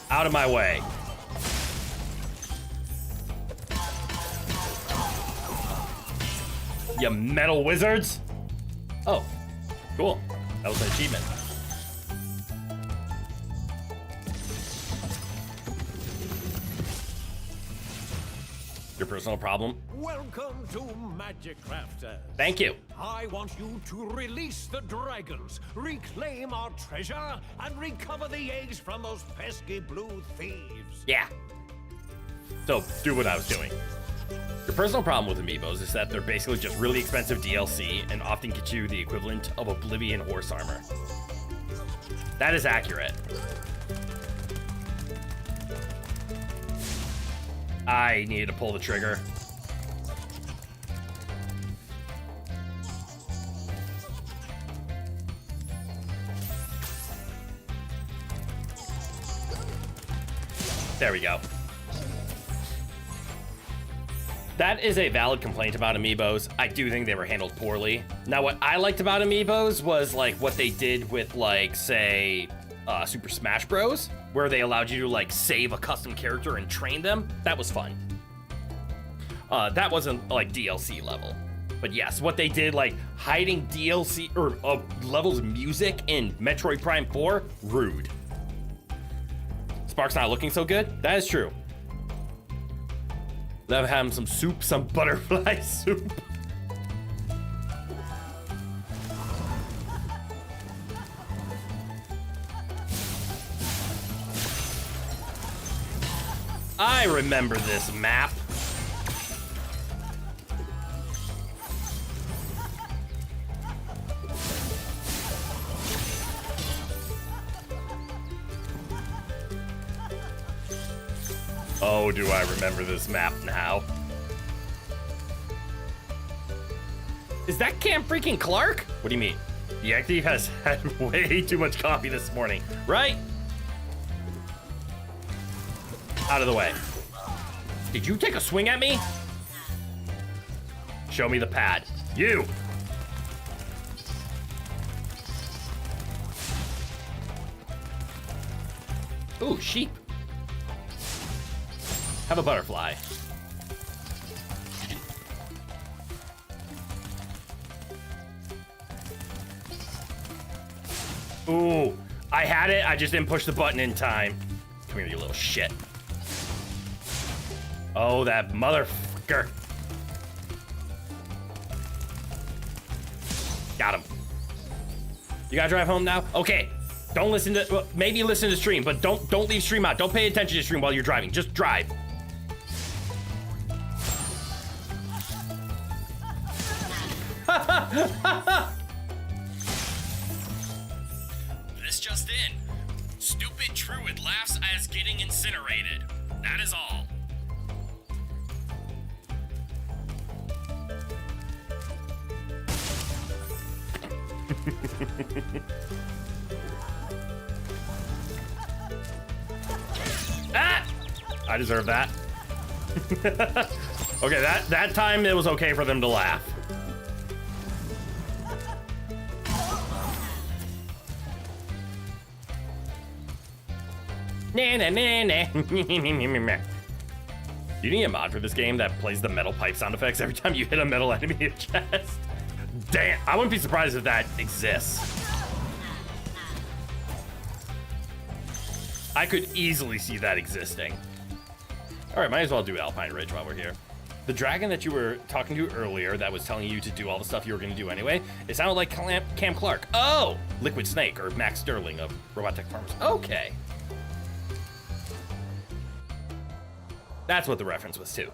Out of my way. You metal wizards. Oh, cool. That was an achievement. Your personal problem? Welcome to Magic Crafters. Thank you. I want you to release the dragons, reclaim our treasure, and recover the eggs from those pesky blue thieves. Yeah. So, do what I was doing. Your personal problem with amiibos is that they're basically just really expensive DLC and often get you the equivalent of Oblivion horse armor. That is accurate. I needed to pull the trigger. There we go. That is a valid complaint about amiibos. I do think they were handled poorly. Now, what I liked about amiibos was like what they did with like, say, Super Smash Bros, where they allowed you to like save a custom character and train them. That was fun. That wasn't like DLC level. But yes, what they did, like hiding DLC or levels of music in Metroid Prime 4, rude. Spark's not looking so good. That is true. Love having some soup, some butterfly soup. I remember this map. Oh, do I remember this map now? Is that Camp freaking Clark? What do you mean? The active has had way too much coffee this morning, right? Out of the way. Did you take a swing at me? Show me the pad. You! Ooh, sheep. Have a butterfly. Ooh, I had it. I just didn't push the button in time. Come here, you little shit. Oh, that motherfucker. Got him. You gotta drive home now? Okay. Don't listen to, well, maybe listen to stream, but don't leave stream out. Don't pay attention to stream while you're driving. Just drive. This just in. Stupid Druid laughs as getting incinerated. That is all. Ah! I deserve that. Okay, that time it was okay for them to laugh. Nah, nah, nah, nah. You need a mod for this game that plays the metal pipe sound effects every time you hit a metal enemy in the chest. Damn, I wouldn't be surprised if that exists. I could easily see that existing. All right, might as well do Alpine Ridge while we're here. The dragon that you were talking to earlier that was telling you to do all the stuff you were gonna do anyway, it sounded like Cam Clark. Oh, Liquid Snake or Max Sterling of Robot Tech Farmers. Okay. That's what the reference was to.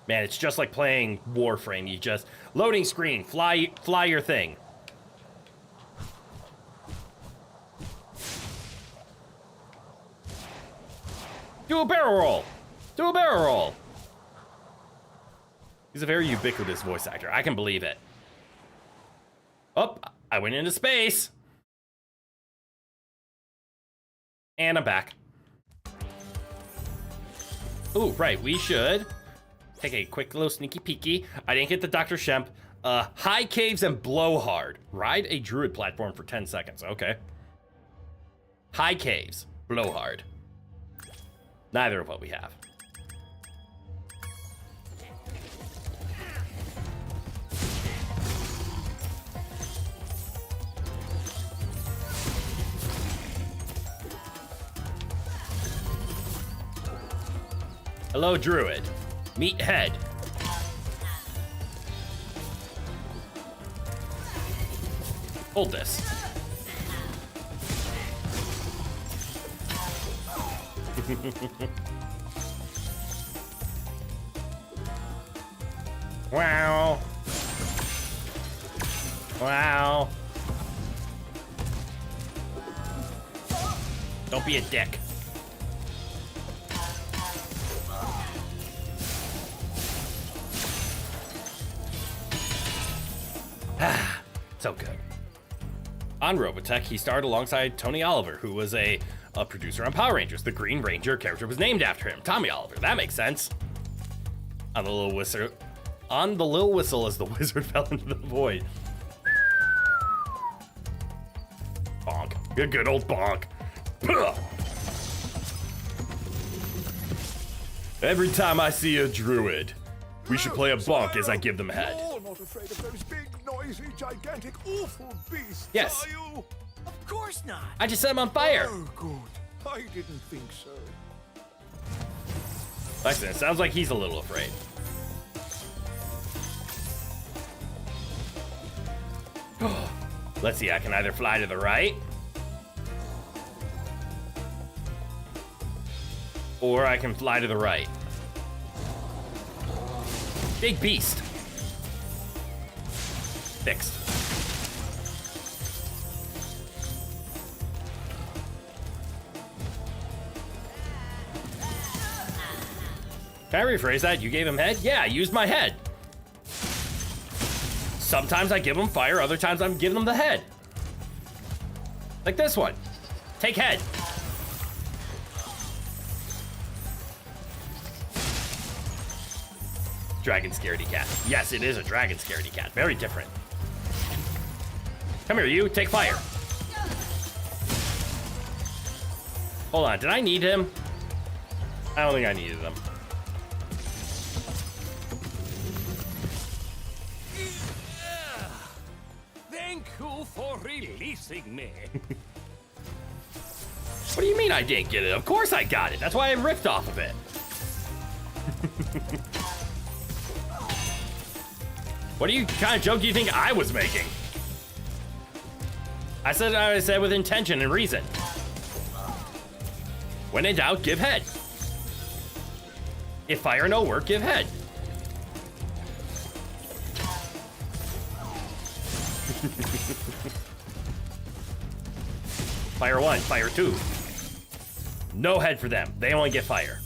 Man, it's just like playing Warframe. You just loading screen, fly your thing. Do a barrel roll. Do a barrel roll. He's a very ubiquitous voice actor. I can believe it. Oh, I went into space. And I'm back. Ooh, right, we should take a quick little sneaky peeky. I didn't get the Dr. Shemp. High caves and blowhard. Ride a druid platform for 10 seconds. Okay. High caves, blowhard. Neither of what we have. Hello, druid. Meet head. Hold this. Wow. Wow. Don't be a dick. Ah, so good. On Robotech, he starred alongside Tony Oliver, who was a producer on Power Rangers. The Green Ranger character was named after him, Tommy Oliver. That makes sense. On the little whistle as the wizard fell into the void. Bonk. A good old bonk. Every time I see a druid, we should play a bonk as I give them head. You're not afraid of those big, noisy crazy, gigantic, awful beasts, Yes. are you? Of course not. I just set him on fire. Oh, good. I didn't think so. Listen, it sounds like he's a little afraid. Let's see, I can either fly to the right, or I can fly to the right. Big beast. Fixed. Can I rephrase that? You gave him head? Yeah, I used my head. Sometimes I give him fire, other times I'm giving him the head. Like this one. Take head. Dragon scaredy cat. Yes, it is a dragon scaredy cat. Very different. Come here, you. Take fire. Hold on. Did I need him? I don't think I needed him. Thank you for releasing me. What do you mean I didn't get it? Of course I got it. That's why I ripped off of it. What kind of joke do you think I was making? I said with intention and reason. When in doubt, give head. If fire no work, give head. Fire 1, fire 2. No head for them. They only get fire.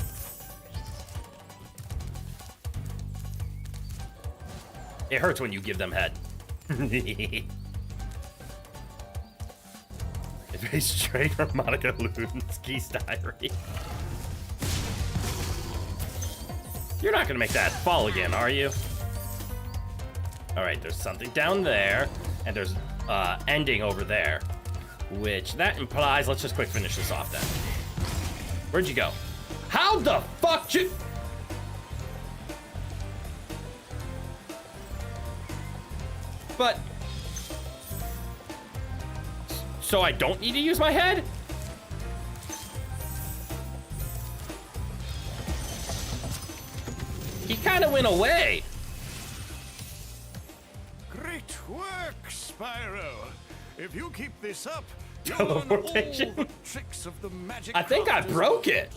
It hurts when you give them head. It's very straight from Monica Lewinsky's diary. You're not gonna make that fall again, are you? All right, there's something down there, and there's ending over there, which that implies. Let's just quick finish this off then. Where'd you go? How the fuck you? But so I don't need to use my head? He kind of went away. Great work, Spyro. If you keep this up, you'll learn all Teleportation? the tricks of the magic. I think I crafters. broke it.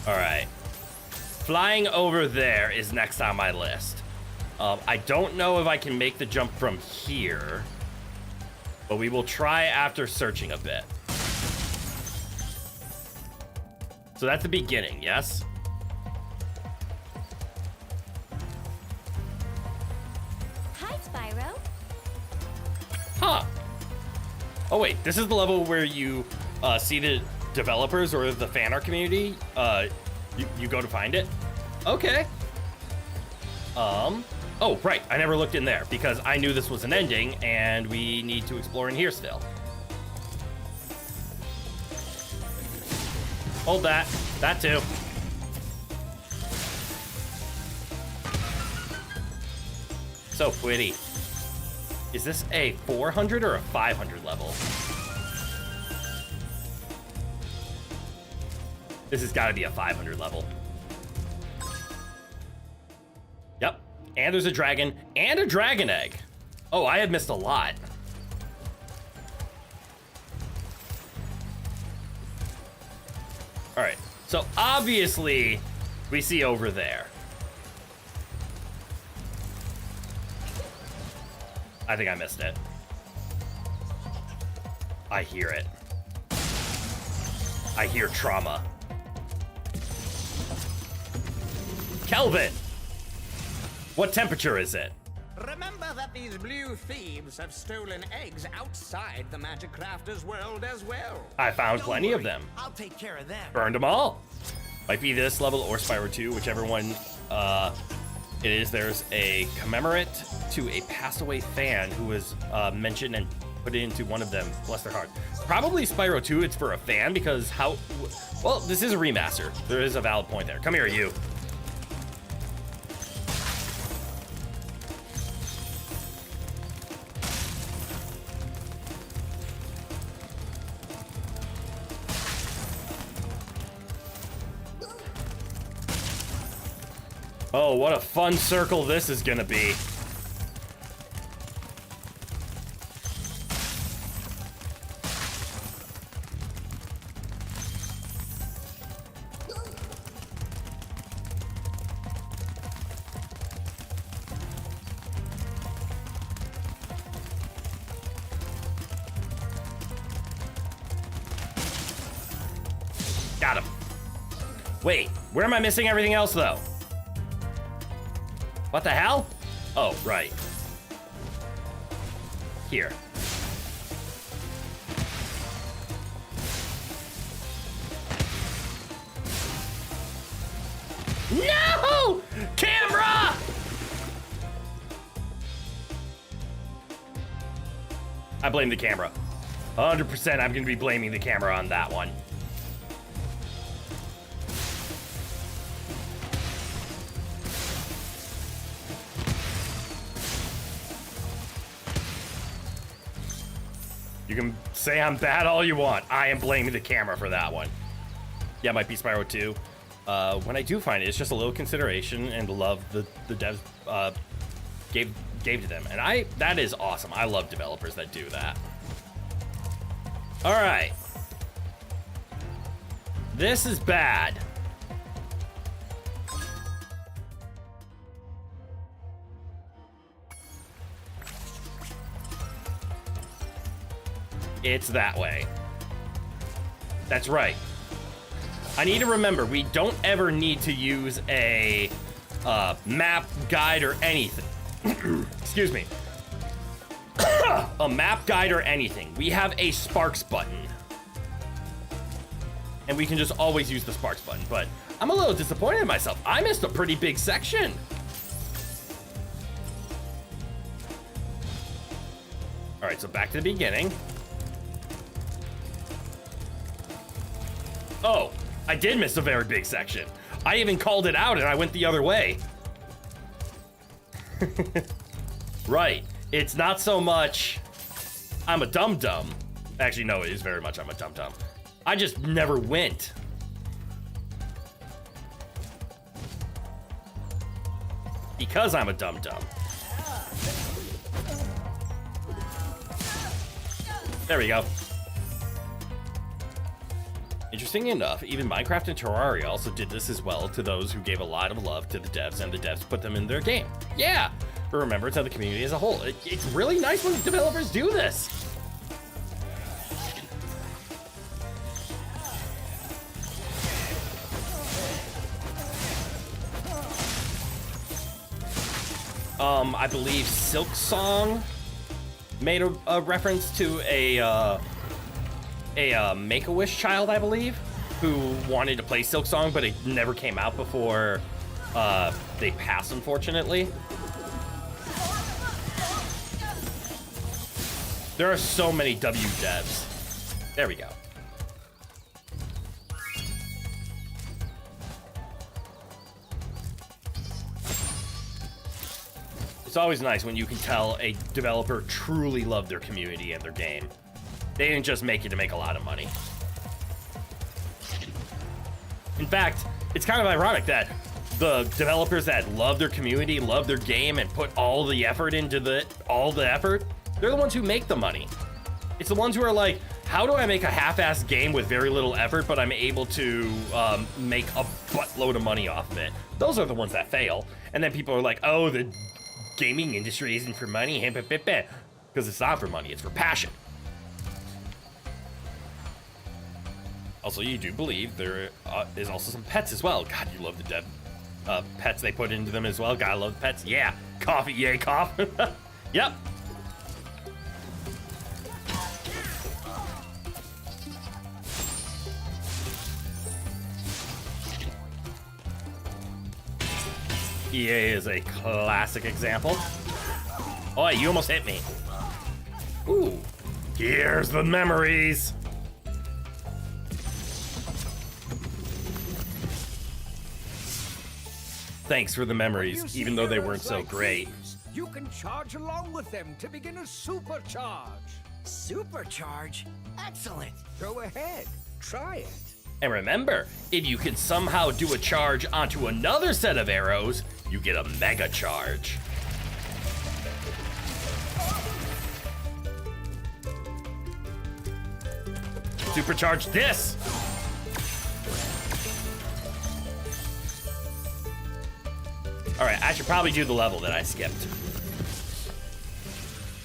All right. Flying over there is next on my list. I don't know if I can make the jump from here, but we will try after searching a bit. So that's the beginning, yes? Hi, Spyro. Huh. Oh wait, this is the level where you see the developers or the fan art community. You go to find it. Okay. Oh, right. I never looked in there because I knew this was an ending and we need to explore in here still. Hold that. That too. So pretty. Is this a 400 or a 500 level? This has got to be a 500 level. Yep. And there's a dragon and a dragon egg. Oh, I have missed a lot. All right. So obviously we see over there. I think I missed it. I hear it. I hear trauma. Kelvin! What temperature is it? Remember that these blue thieves have stolen eggs outside the Magic Crafters world as well. I found Don't plenty of worry, them. I'll take care of them. Burned them all. Might be this level or Spyro 2, whichever one it is. There's a commemorate to a passed away fan who was mentioned and put into one of them. Bless their heart. Probably Spyro 2, it's for a fan because how... Well, this is a remaster. There is a valid point there. Come here, you. Oh, what a fun circle this is gonna be. Got him. Wait, where am I missing everything else, though? What the hell? Oh, right. Here. No! Camera! I blame the camera. 100% I'm gonna be blaming the camera on that one. You can say I'm bad all you want. I am blaming the camera for that one. Yeah, it might be Spyro 2. When I do find it, it's just a little consideration and love the devs gave to them. And that is awesome. I love developers that do that. All right. This is bad. It's that way. That's right. I need to remember, we don't ever need to use a map, guide, or anything. Excuse me. A map, guide, or anything. We have a Sparks button. And we can just always use the Sparks button, but I'm a little disappointed in myself. I missed a pretty big section. All right, so back to the beginning. Oh, I did miss a very big section. I even called it out and I went the other way. Right. It's not so much I'm a dum-dum. Actually, no, it is very much I'm a dum-dum. I just never went. Because I'm a dum-dum. There we go. Interesting enough, even Minecraft and Terraria also did this as well to those who gave a lot of love to the devs, and the devs put them in their game. Yeah, but remember, it's how the community as a whole. It's really nice when developers do this. I believe Silksong made a reference to a Make-A-Wish child, I believe, who wanted to play Silksong, but it never came out before they passed, unfortunately. There are so many W devs. There we go. It's always nice when you can tell a developer truly loved their community and their game. They didn't just make it to make a lot of money. In fact, it's kind of ironic that the developers that love their community, love their game, and put all the effort into all the effort, they're the ones who make the money. It's the ones who are like, how do I make a half-assed game with very little effort, but I'm able to make a buttload of money off of it? Those are the ones that fail. And then people are like, oh, the gaming industry isn't for money, because it's not for money, it's for passion. Also, you do believe there is also some pets as well. God, you love the dev pets they put into them as well. God, I love pets. Yeah, coffee, yay, cough. Yep. EA is a classic example. Oh, you almost hit me. Ooh, here's the memories. Thanks for the memories, even though they weren't so great. You can charge along with them to begin a supercharge. Supercharge? Excellent. Go ahead, try it. And remember, if you can somehow do a charge onto another set of arrows, you get a mega charge. Supercharge this! Alright, I should probably do the level that I skipped.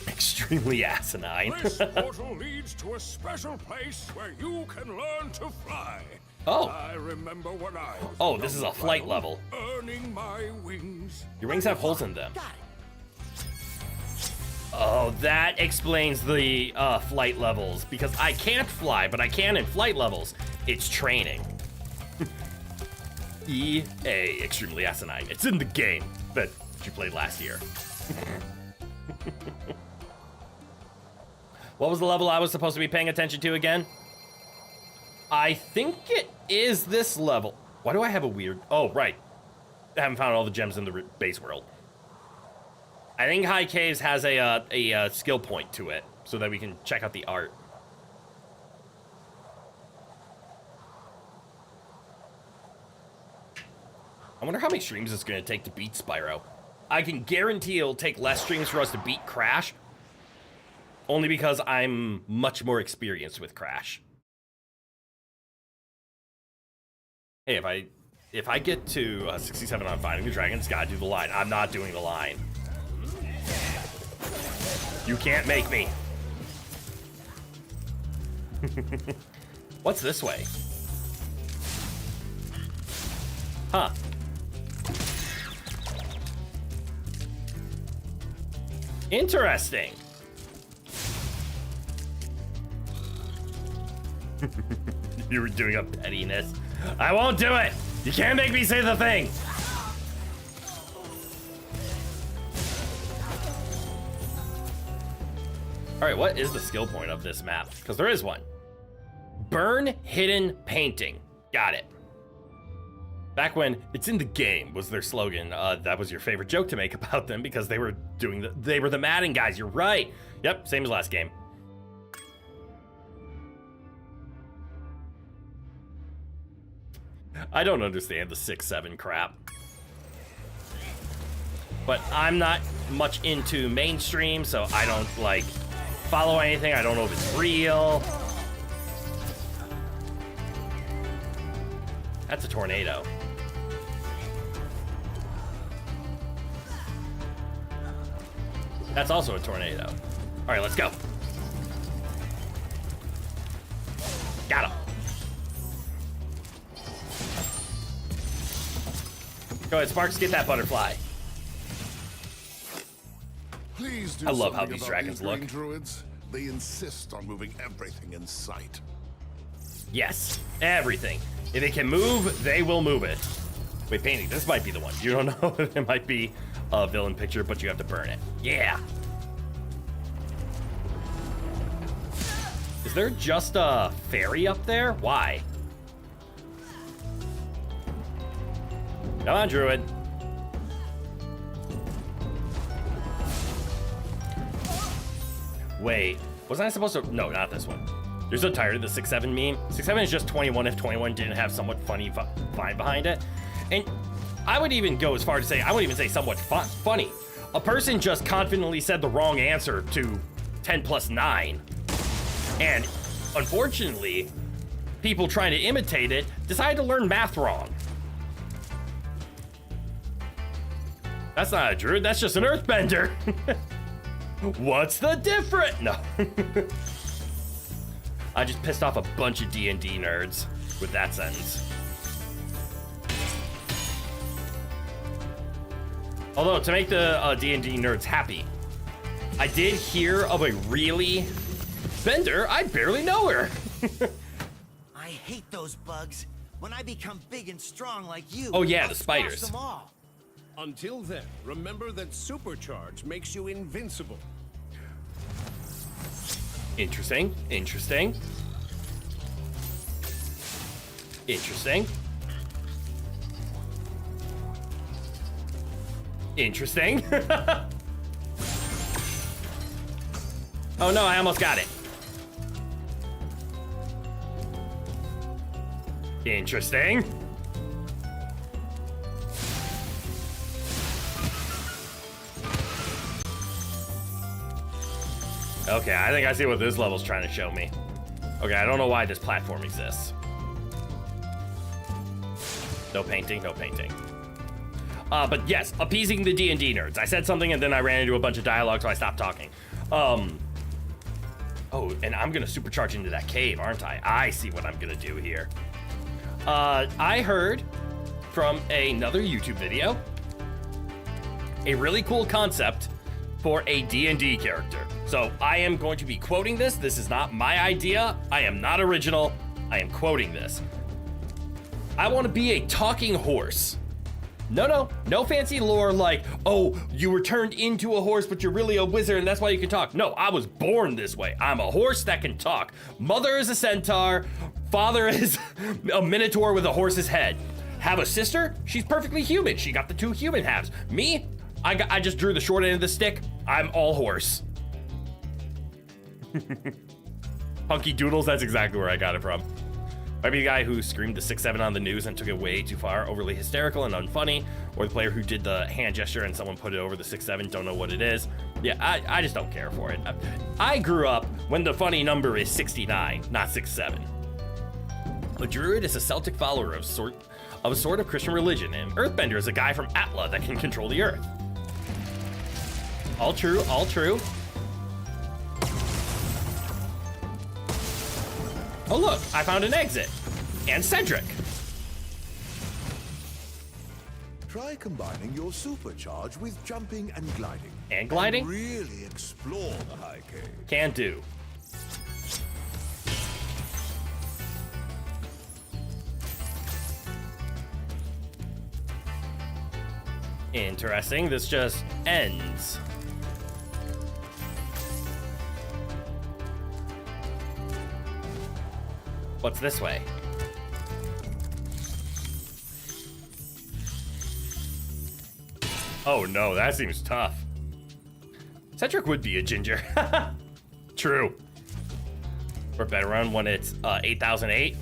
Extremely asinine. This portal leads to a special place where you can learn to fly. Oh. I remember when I was Oh, this is a flight level. earning my wings. Your wings have holes in them. Oh, that explains the flight levels, because I can't fly, but I can in flight levels. It's training. EA, extremely asinine. It's in the game that you played last year. What was the level I was supposed to be paying attention to again? I think it is this level. Why do I have a weird... Oh, right. I haven't found all the gems in the base world. I think High Caves has a skill point to it, so that we can check out the art. I wonder how many streams it's going to take to beat Spyro. I can guarantee it'll take less streams for us to beat Crash, only because I'm much more experienced with Crash. Hey, if I get to 67 on Fighting the Dragons, gotta do the line. I'm not doing the line. You can't make me. What's this way? Huh. Interesting. You were doing a pettiness. I won't do it. You can't make me say the thing. All right, what is the skill point of this map? Because there is one. Burn hidden painting. Got it. Back when it's in the game was their slogan. That was your favorite joke to make about them because they were the Madden guys. You're right. Yep, same as last game. I don't understand the 6-7 crap. But I'm not much into mainstream, so I don't like follow anything. I don't know if it's real. That's a tornado. That's also a tornado. All right, let's go. Got him. Go ahead, Sparks, get that butterfly. Please do I love how something these about dragons green look. druids. They insist on moving everything in sight. Yes, everything. If it can move, they will move it. Wait, painting, this might be the one. You don't know if it might be a villain picture, but you have to burn it. Yeah. Is there just a fairy up there? Why? Come on, Druid. Wait, wasn't I supposed to? No, not this one. You're so tired of the 6-7 meme. 6-7 is just 21 if 21 didn't have somewhat funny vibe behind it. And I would even go as far to say, I wouldn't even say somewhat funny. A person just confidently said the wrong answer to 10 plus 9. And unfortunately, people trying to imitate it decided to learn math wrong. That's not a druid, that's just an earthbender. What's the difference? No. I just pissed off a bunch of D&D nerds with that sentence. Although, to make the D&D nerds happy, I did hear of a really bender. I barely know her. I hate those bugs. When I become big and strong like you, Oh yeah, I'll the squash spiders. them all. Until then, remember that supercharge makes you invincible. Interesting, interesting. Interesting. Interesting. Oh no, I almost got it. Interesting. Okay, I think I see what this level's trying to show me. Okay, I don't know why this platform exists. No painting, no painting. But yes, appeasing the D&D nerds. I said something and then I ran into a bunch of dialogue, so I stopped talking. Oh, and I'm gonna supercharge into that cave, aren't I? I see what I'm gonna do here. I heard from another YouTube video a really cool concept for a D&D character. So I am going to be quoting this. This is not my idea. I am not original. I am quoting this. I want to be a talking horse. No fancy lore like, oh, you were turned into a horse, but you're really a wizard and that's why you can talk. No, I was born this way. I'm a horse that can talk. Mother is a centaur. Father is a minotaur with a horse's head. Have a sister? She's perfectly human. She got the 2 human halves. Me? I just drew the short end of the stick. I'm all horse. Hunky Doodles, that's exactly where I got it from. Might be the guy who screamed the 6-7 on the news and took it way too far, overly hysterical and unfunny, or the player who did the hand gesture and someone put it over the 6-7, don't know what it is. Yeah, I just don't care for it. I grew up when the funny number is 69, not 6-7. A druid is a Celtic follower of a sort of Christian religion, and Earthbender is a guy from Atla that can control the earth. All true, all true. Oh look, I found an exit. And Cedric. Try combining your supercharge with jumping and gliding. And gliding? And really explore the high cave. Can do. Interesting, this just ends. What's this way? Oh no, that seems tough. Cedric would be a ginger. True. Or better run when it's 8008.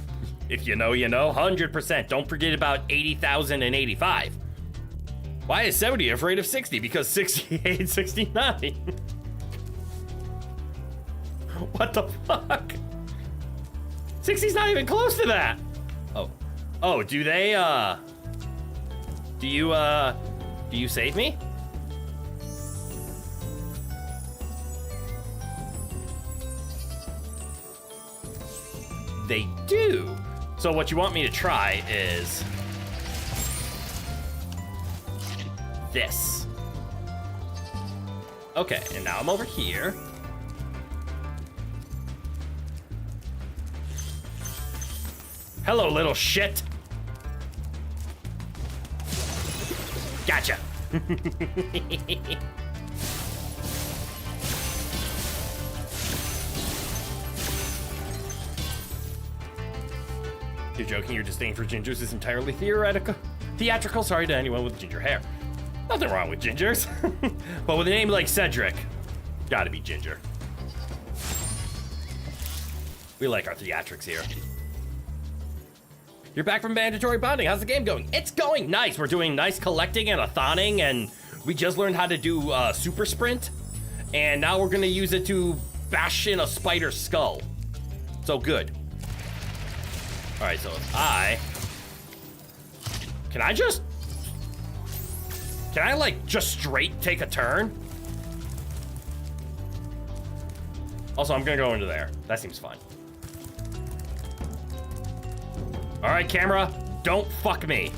If you know, you know. 100%. Don't forget about 80,085. Why is 70 afraid of 60? Because 68, 69. What the fuck? 60's not even close to that. Oh, do they, do you save me? They do. So what you want me to try is this. Okay, and now I'm over here. Hello, little shit. Gotcha. You're joking, your disdain for gingers is entirely theatrical, sorry to anyone with ginger hair. Nothing wrong with gingers. But with a name like Cedric, gotta be ginger. We like our theatrics here. You're back from mandatory bonding. How's the game going? It's going nice. We're doing nice collecting and a thawing, and we just learned how to do super sprint, and now we're gonna use it to bash in a spider's skull. So good. All right, so if can I like just straight take a turn? Also, I'm gonna go into there. That seems fun. All right, camera, don't fuck me.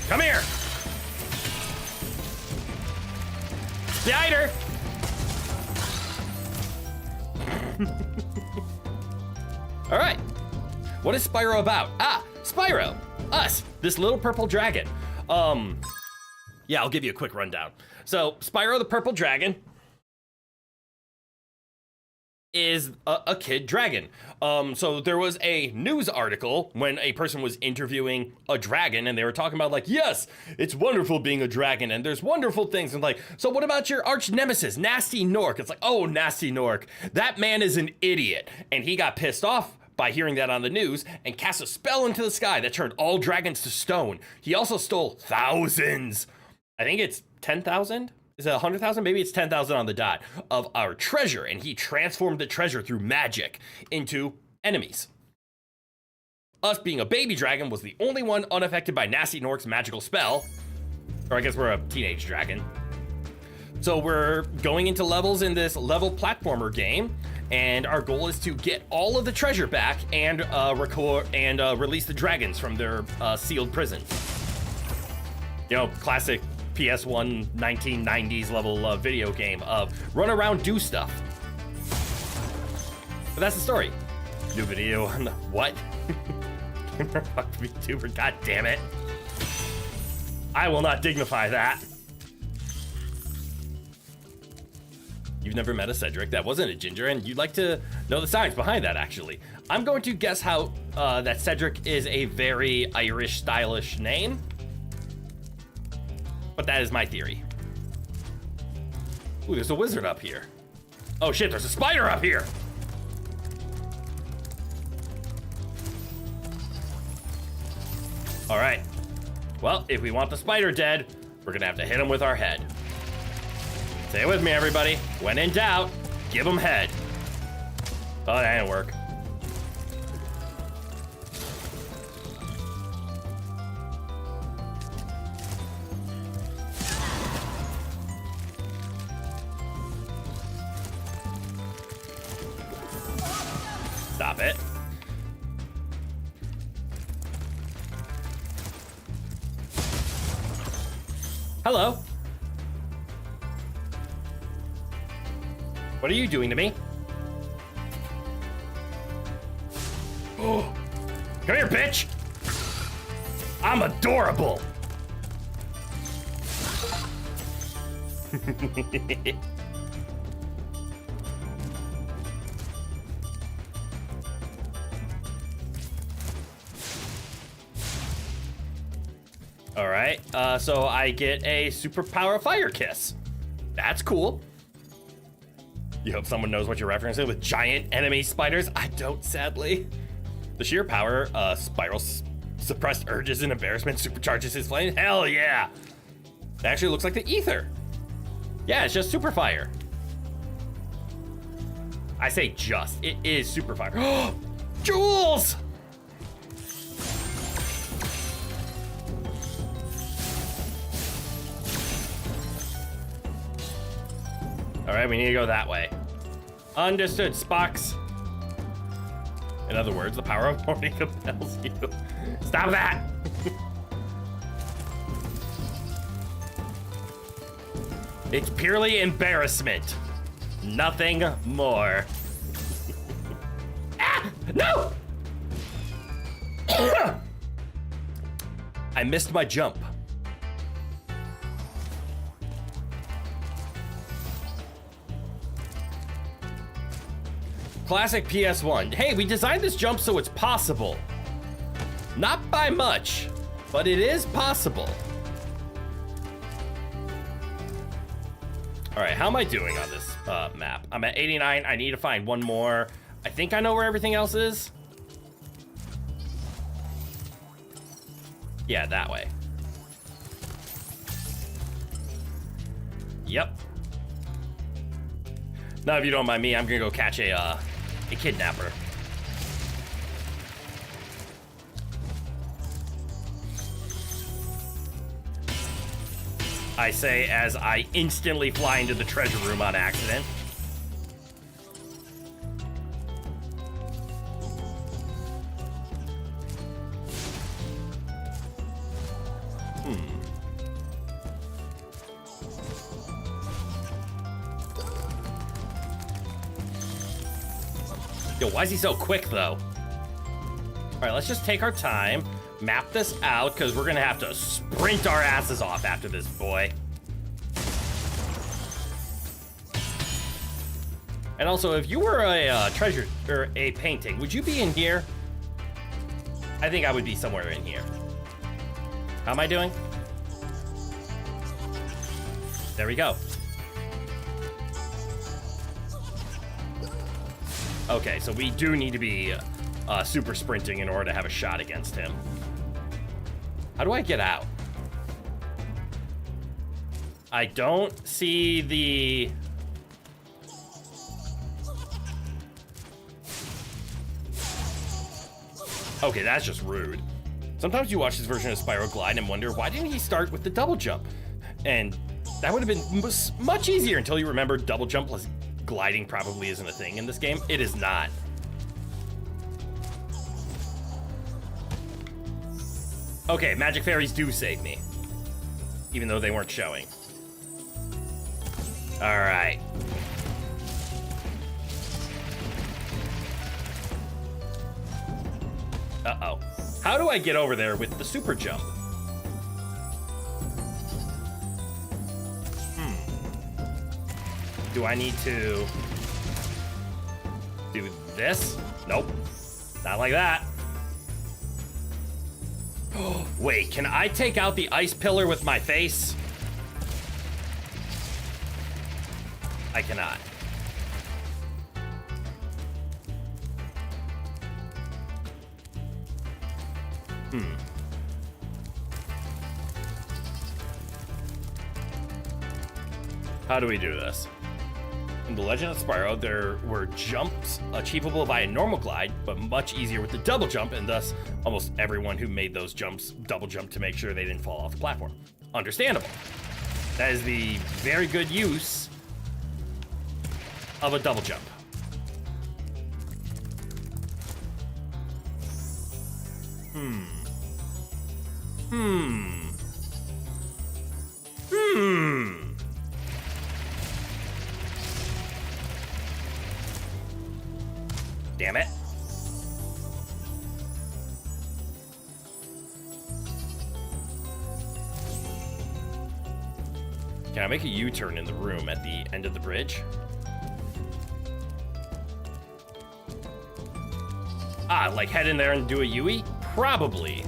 Come here. Spider. All right, what is Spyro about? Ah, Spyro, us, this little purple dragon. Yeah, I'll give you a quick rundown. So Spyro the Purple Dragon is a kid dragon. So there was a news article when a person was interviewing a dragon and they were talking about like, yes, it's wonderful being a dragon and there's wonderful things. And like, so what about your arch nemesis, Nasty Nork? It's like, oh, Nasty Nork, that man is an idiot. And he got pissed off by hearing that on the news and cast a spell into the sky that turned all dragons to stone. He also stole thousands. I think it's 10,000? Is it 100,000? Maybe it's 10,000 on the dot of our treasure. And he transformed the treasure through magic into enemies. Us being a baby dragon was the only one unaffected by Nasty Nork's magical spell. Or I guess we're a teenage dragon. So we're going into levels in this level platformer game, and our goal is to get all of the treasure back and release the dragons from their sealed prison. You know, classic PS1 1990s level video game of run around, do stuff. But that's the story. New video on the what? Fuck VTuber, god damn it. I will not dignify that. You've never met a Cedric that wasn't a ginger, and you'd like to know the science behind that, actually. I'm going to guess how that Cedric is a very Irish, stylish name. But that is my theory. Ooh, there's a wizard up here. Oh shit, there's a spider up here! All right. Well, if we want the spider dead, we're gonna have to hit him with our head. Say it with me, everybody. When in doubt, give him head. Oh, that didn't work. Stop it. Hello. What are you doing to me? Oh, come here, bitch. I'm adorable. All right, so I get a superpower fire kiss. That's cool. You hope someone knows what you're referencing with giant enemy spiders? I don't, sadly. The sheer power, Spyro's suppressed urges and embarrassment supercharges his flame. Hell yeah! It actually looks like the ether. Yeah, it's just super fire. I say just, it is super fire. Jules! All right, we need to go that way. Understood, Spox. In other words, the power of morning compels you. Stop that! It's purely embarrassment. Nothing more. Ah! No! I missed my jump. Classic PS1. Hey, we designed this jump so it's possible. Not by much, but it is possible. All right, how am I doing on this map? I'm at 89. I need to find one more. I think I know where everything else is. Yeah, that way. Yep. Now, if you don't mind me, I'm gonna go catch a kidnapper. I say as I instantly fly into the treasure room on accident. Yo, why is he so quick, though? All right, let's just take our time, map this out, because we're gonna have to sprint our asses off after this boy. And also, if you were a treasure or a painting, would you be in here? I think I would be somewhere in here. How am I doing? There we go. Okay, so we do need to be super sprinting in order to have a shot against him. How do I get out? I don't see the... Okay, that's just rude. Sometimes you watch this version of Spyro glide and wonder, why didn't he start with the double jump? And that would have been much easier until you remember double jump plus gliding probably isn't a thing in this game. It is not. Okay, magic fairies do save me, even though they weren't showing. All right. Uh-oh. How do I get over there with the super jump? Do I need to do this? Nope. Not like that. Wait, can I take out the ice pillar with my face? I cannot. How do we do this? In The Legend of Spyro, there were jumps achievable via normal glide, but much easier with the double jump, and thus almost everyone who made those jumps double jump to make sure they didn't fall off the platform. Understandable. That is the very good use of a double jump. Damn it. Can I make a U-turn in the room at the end of the bridge? Ah, like head in there and do a Yui? Probably.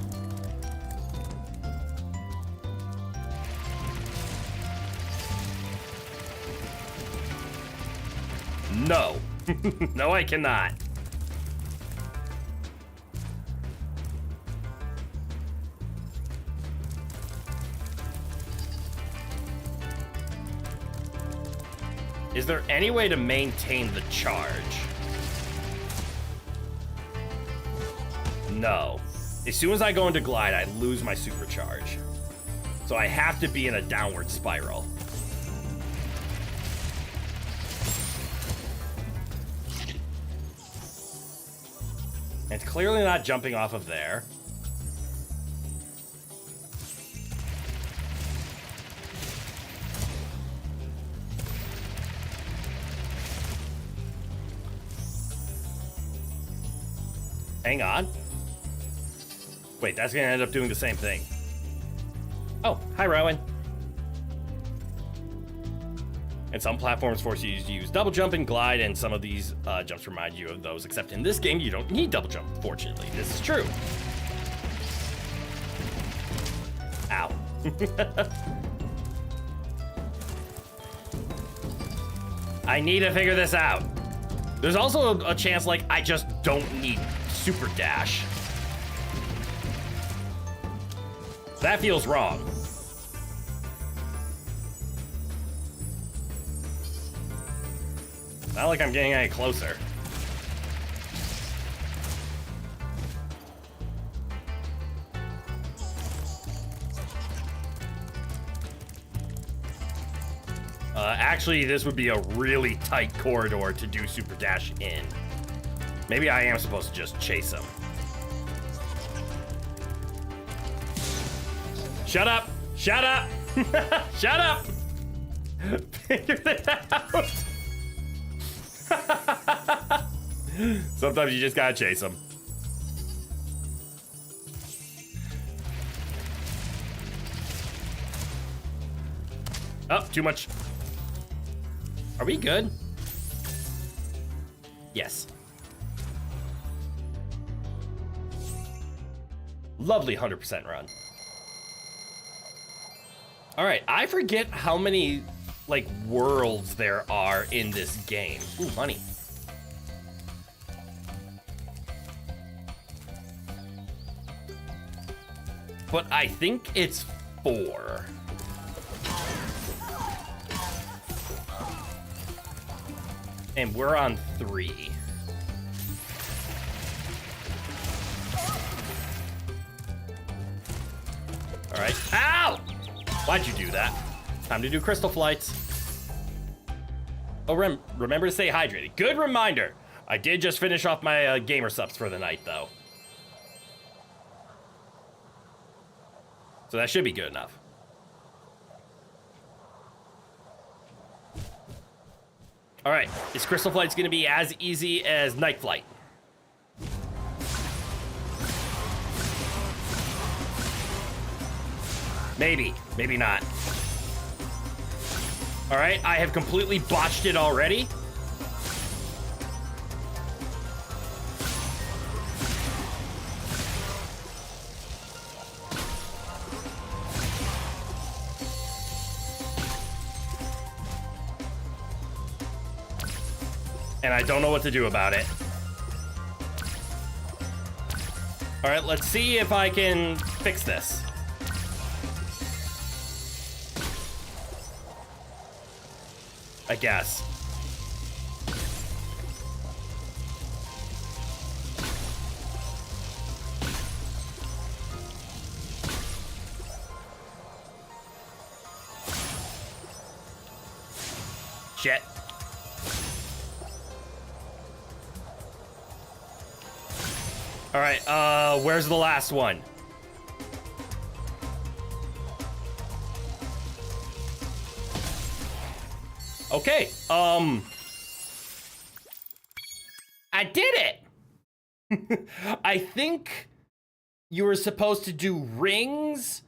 No. No, I cannot. Is there any way to maintain the charge? No. As soon as I go into glide, I lose my supercharge. So I have to be in a downward spiral. And it's clearly not jumping off of there. Hang on. Wait, that's gonna end up doing the same thing. Oh, hi, Rowan. And some platforms force you to use double jump and glide, and some of these jumps remind you of those, except in this game, you don't need double jump, fortunately. This is true. Ow. I need to figure this out. There's also a chance, like, I just don't need super dash. That feels wrong. Not like I'm getting any closer. Actually, this would be a really tight corridor to do super dash in. Maybe I am supposed to just chase him. Shut up! Shut up! Shut up! Figure it out! Sometimes you just gotta chase them. Oh, too much. Are we good? Yes. Lovely 100% run. All right, I forget how many like worlds there are in this game. Ooh, money. but I think it's 4. And we're on 3. All right. Ow! Why'd you do that? Time to do crystal flights. Oh, remember to stay hydrated. Good reminder. I did just finish off my gamer subs for the night, though. So that should be good enough. All right, is Crystal Flight's gonna be as easy as Night Flight? Maybe, maybe not. All right, I have completely botched it already. And I don't know what to do about it. All right, let's see if I can fix this. I guess. Shit. All right, where's the last one? Okay, I did it! I think you were supposed to do rings,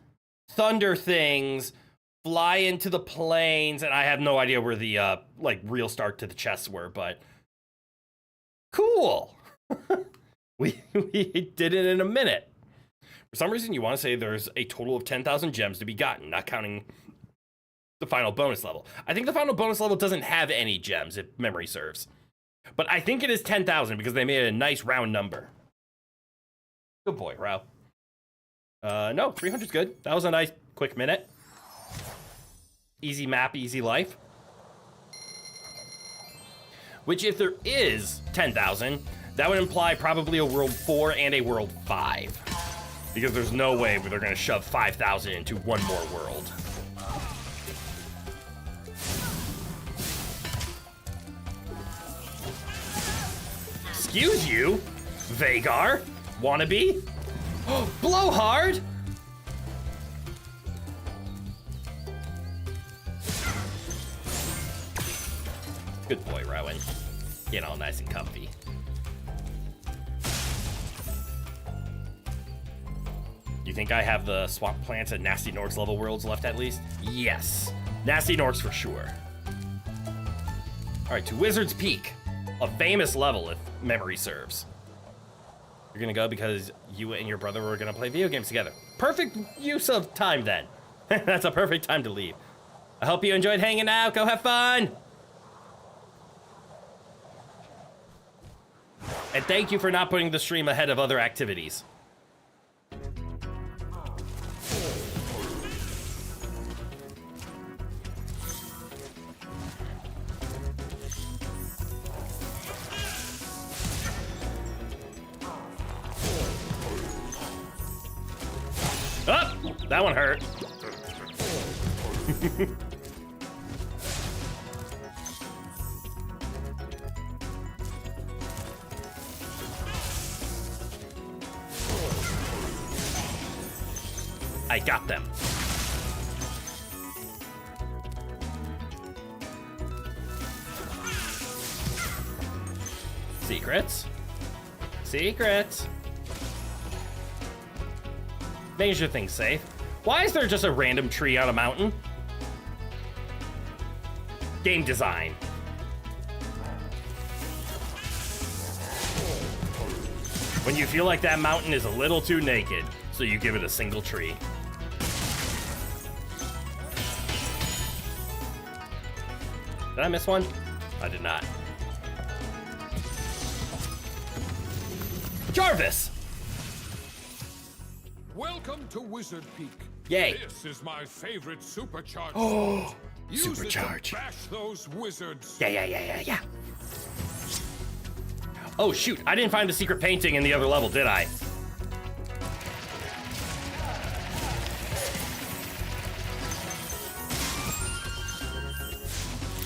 thunder things, fly into the plains, and I have no idea where the, like, real start to the chests were, but... Cool! We did it in a minute. For some reason, you want to say there's a total of 10,000 gems to be gotten, not counting the final bonus level. I think the final bonus level doesn't have any gems, if memory serves. But I think it is 10,000 because they made a nice round number. Good boy, Rao. No, 300's good. That was a nice, quick minute. Easy map, easy life. Which, if there is 10,000... that would imply probably a World 4 and a World 5. Because there's no way where they're going to shove 5,000 into one more world. Excuse you, Vagar? Wannabe? Blowhard? Good boy, Rowan. Getting all nice and comfy. You think I have the swamp plants at Nasty Norks level worlds left at least? Yes. Nasty Norks for sure. All right, to Wizard's Peak. A famous level if memory serves. You're gonna go because you and your brother were gonna play video games together. Perfect use of time then. That's a perfect time to leave. I hope you enjoyed hanging out. Go have fun. And thank you for not putting the stream ahead of other activities. Oh, that one hurt. I got them. Secrets. Secrets. Making sure things safe. Why is there just a random tree on a mountain? Game design. When you feel like that mountain is a little too naked, so you give it a single tree. Did I miss one? I did not. Jarvis! Welcome to Wizard Peak. Yay. This is my favorite supercharge. Oh, Use supercharge. it to bash those wizards. Yeah. Oh, shoot. I didn't find the secret painting in the other level, did I?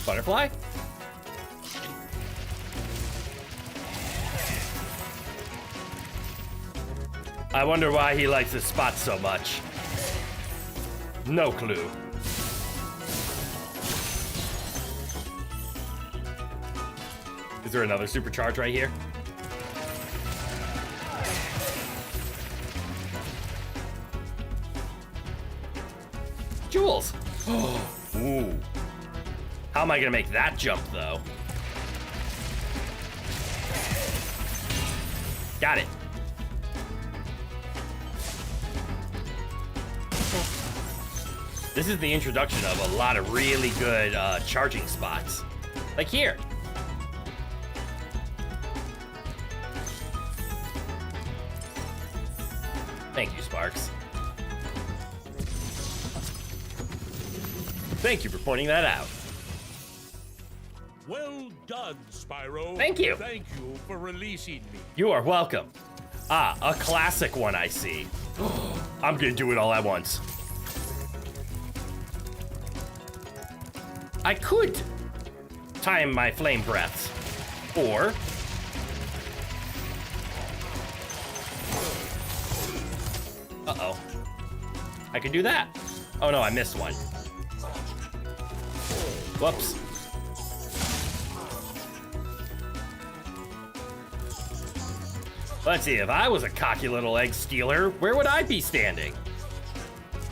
Butterfly? I wonder why he likes this spot so much. No clue. Is there another supercharge right here? Jewels! Ooh. How am I gonna make that jump, though? Got it. This is the introduction of a lot of really good charging spots. Like here. Thank you, Sparks. Thank you for pointing that out. Well done, Spyro. Thank you. Thank you for releasing me. You are welcome. Ah, a classic one I see. I'm gonna do it all at once. I could time my flame breaths, or uh-oh. I could do that. Oh no, I missed one. Whoops. Let's see, if I was a cocky little egg stealer, where would I be standing?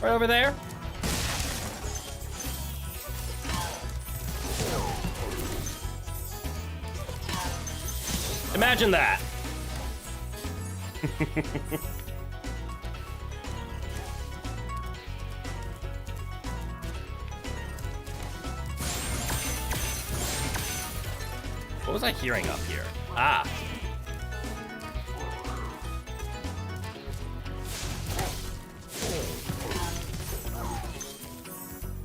Right over there? Imagine that. What was I hearing up here? Ah.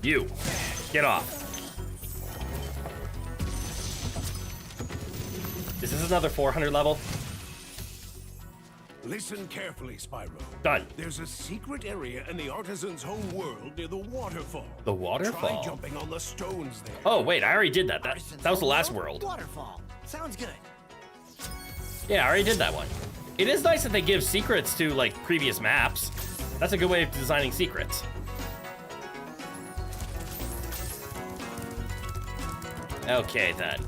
You, get off. Is this another 400 level? Listen carefully, Spyro. Done. There's a secret area in the artisan's home world near the waterfall. The waterfall? Try jumping on the stones there. Oh, wait, I already did that. That was the last world. Waterfall. Sounds good. Yeah, I already did that one. It is nice that they give secrets to, like, previous maps. That's a good way of designing secrets. Okay, then.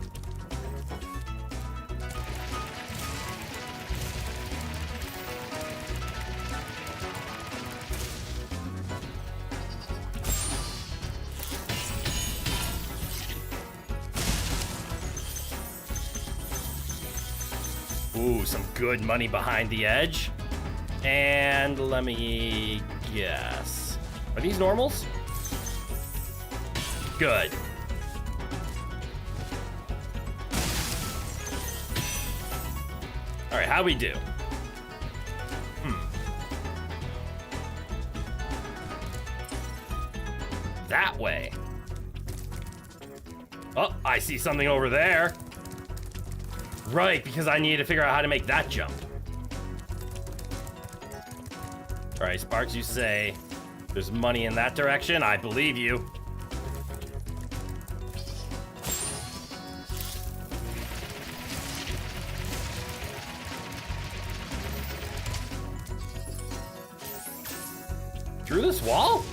Ooh, some good money behind the edge. And let me guess. Are these normals? Good. All right, how we do? That way. Oh, I see something over there. Right, because I need to figure out how to make that jump. All right, Sparks, you say there's money in that direction. I believe you. Through this wall?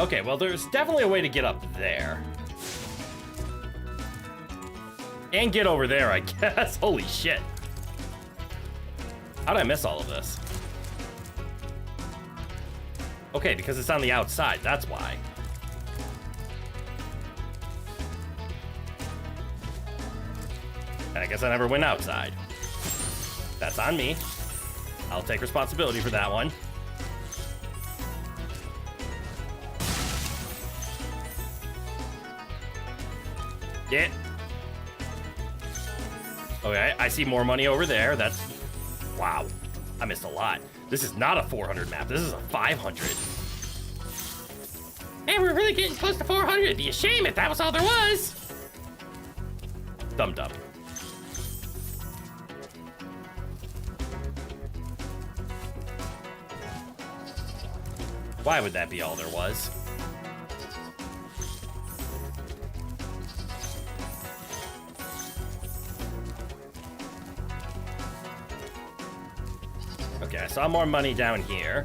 Okay, well, there's definitely a way to get up there. And get over there, I guess. Holy shit. How did I miss all of this? Okay, because it's on the outside, that's why. And I guess I never went outside. That's on me. I'll take responsibility for that one. Get. Okay, I see more money over there. That's... Wow. I missed a lot. This is not a 400 map. This is a 500. Hey, we're really getting close to 400. It'd be a shame if that was all there was. Dum-dum. Why would that be all there was? Okay, I saw more money down here.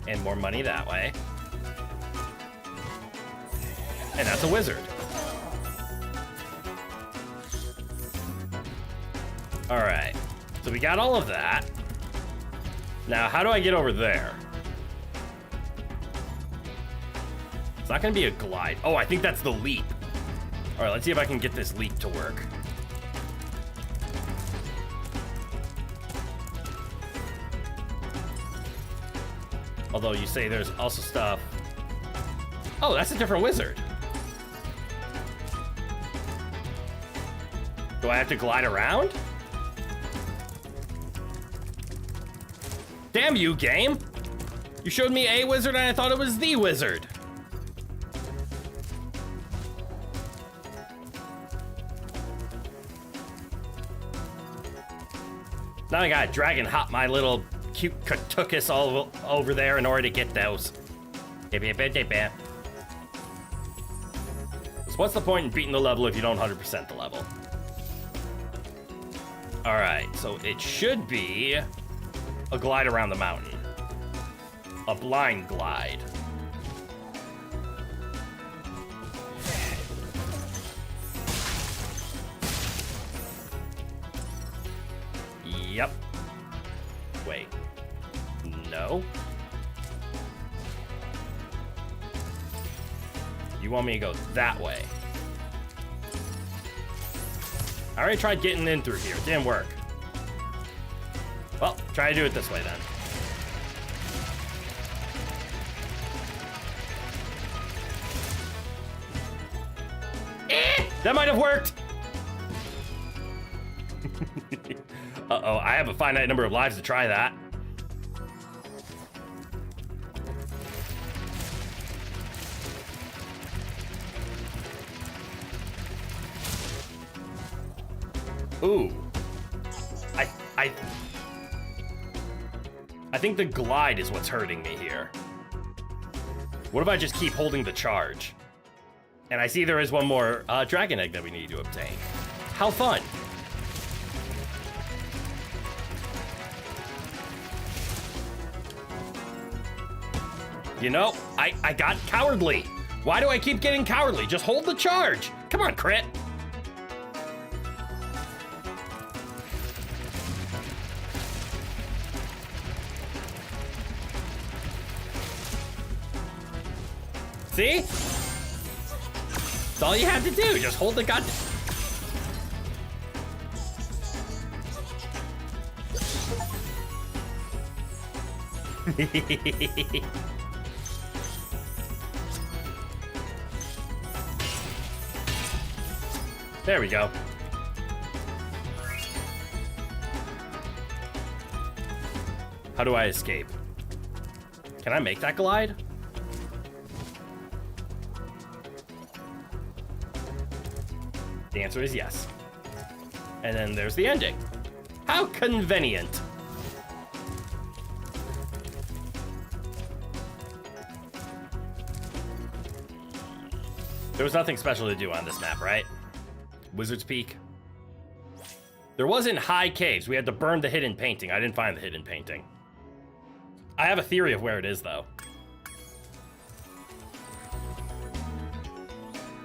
And more money that way. And that's a wizard. All right. So we got all of that. Now, how do I get over there? It's not gonna be a glide. Oh, I think that's the leap. All right, let's see if I can get this leap to work. Although you say there's also stuff. Oh, that's a different wizard. Do I have to glide around? Damn you, game! You showed me a wizard and I thought it was the wizard. Now I gotta drag and hop my little cute Katukas all over there in order to get those. So what's the point in beating the level if you don't 100% the level? Alright, so it should be a glide around the mountain. A blind glide. Yep. Wait. No. You want me to go that way? I already tried getting in through here. It didn't work. Well, try to do it this way then. That might have worked. Uh-oh, I have a finite number of lives to try that. Ooh. I think the glide is what's hurting me here. What if I just keep holding the charge? And I see there is one more dragon egg that we need to obtain. How fun. You know, I got cowardly. Why do I keep getting cowardly? Just hold the charge. Come on, crit. See? That's all you have to do. Just hold the gun. There we go. How do I escape? Can I make that glide? The answer is yes. And then there's the ending. How convenient. There was nothing special to do on this map, right? Wizard's Peak. There wasn't high caves. We had to burn the hidden painting. I didn't find the hidden painting. I have a theory of where it is, though.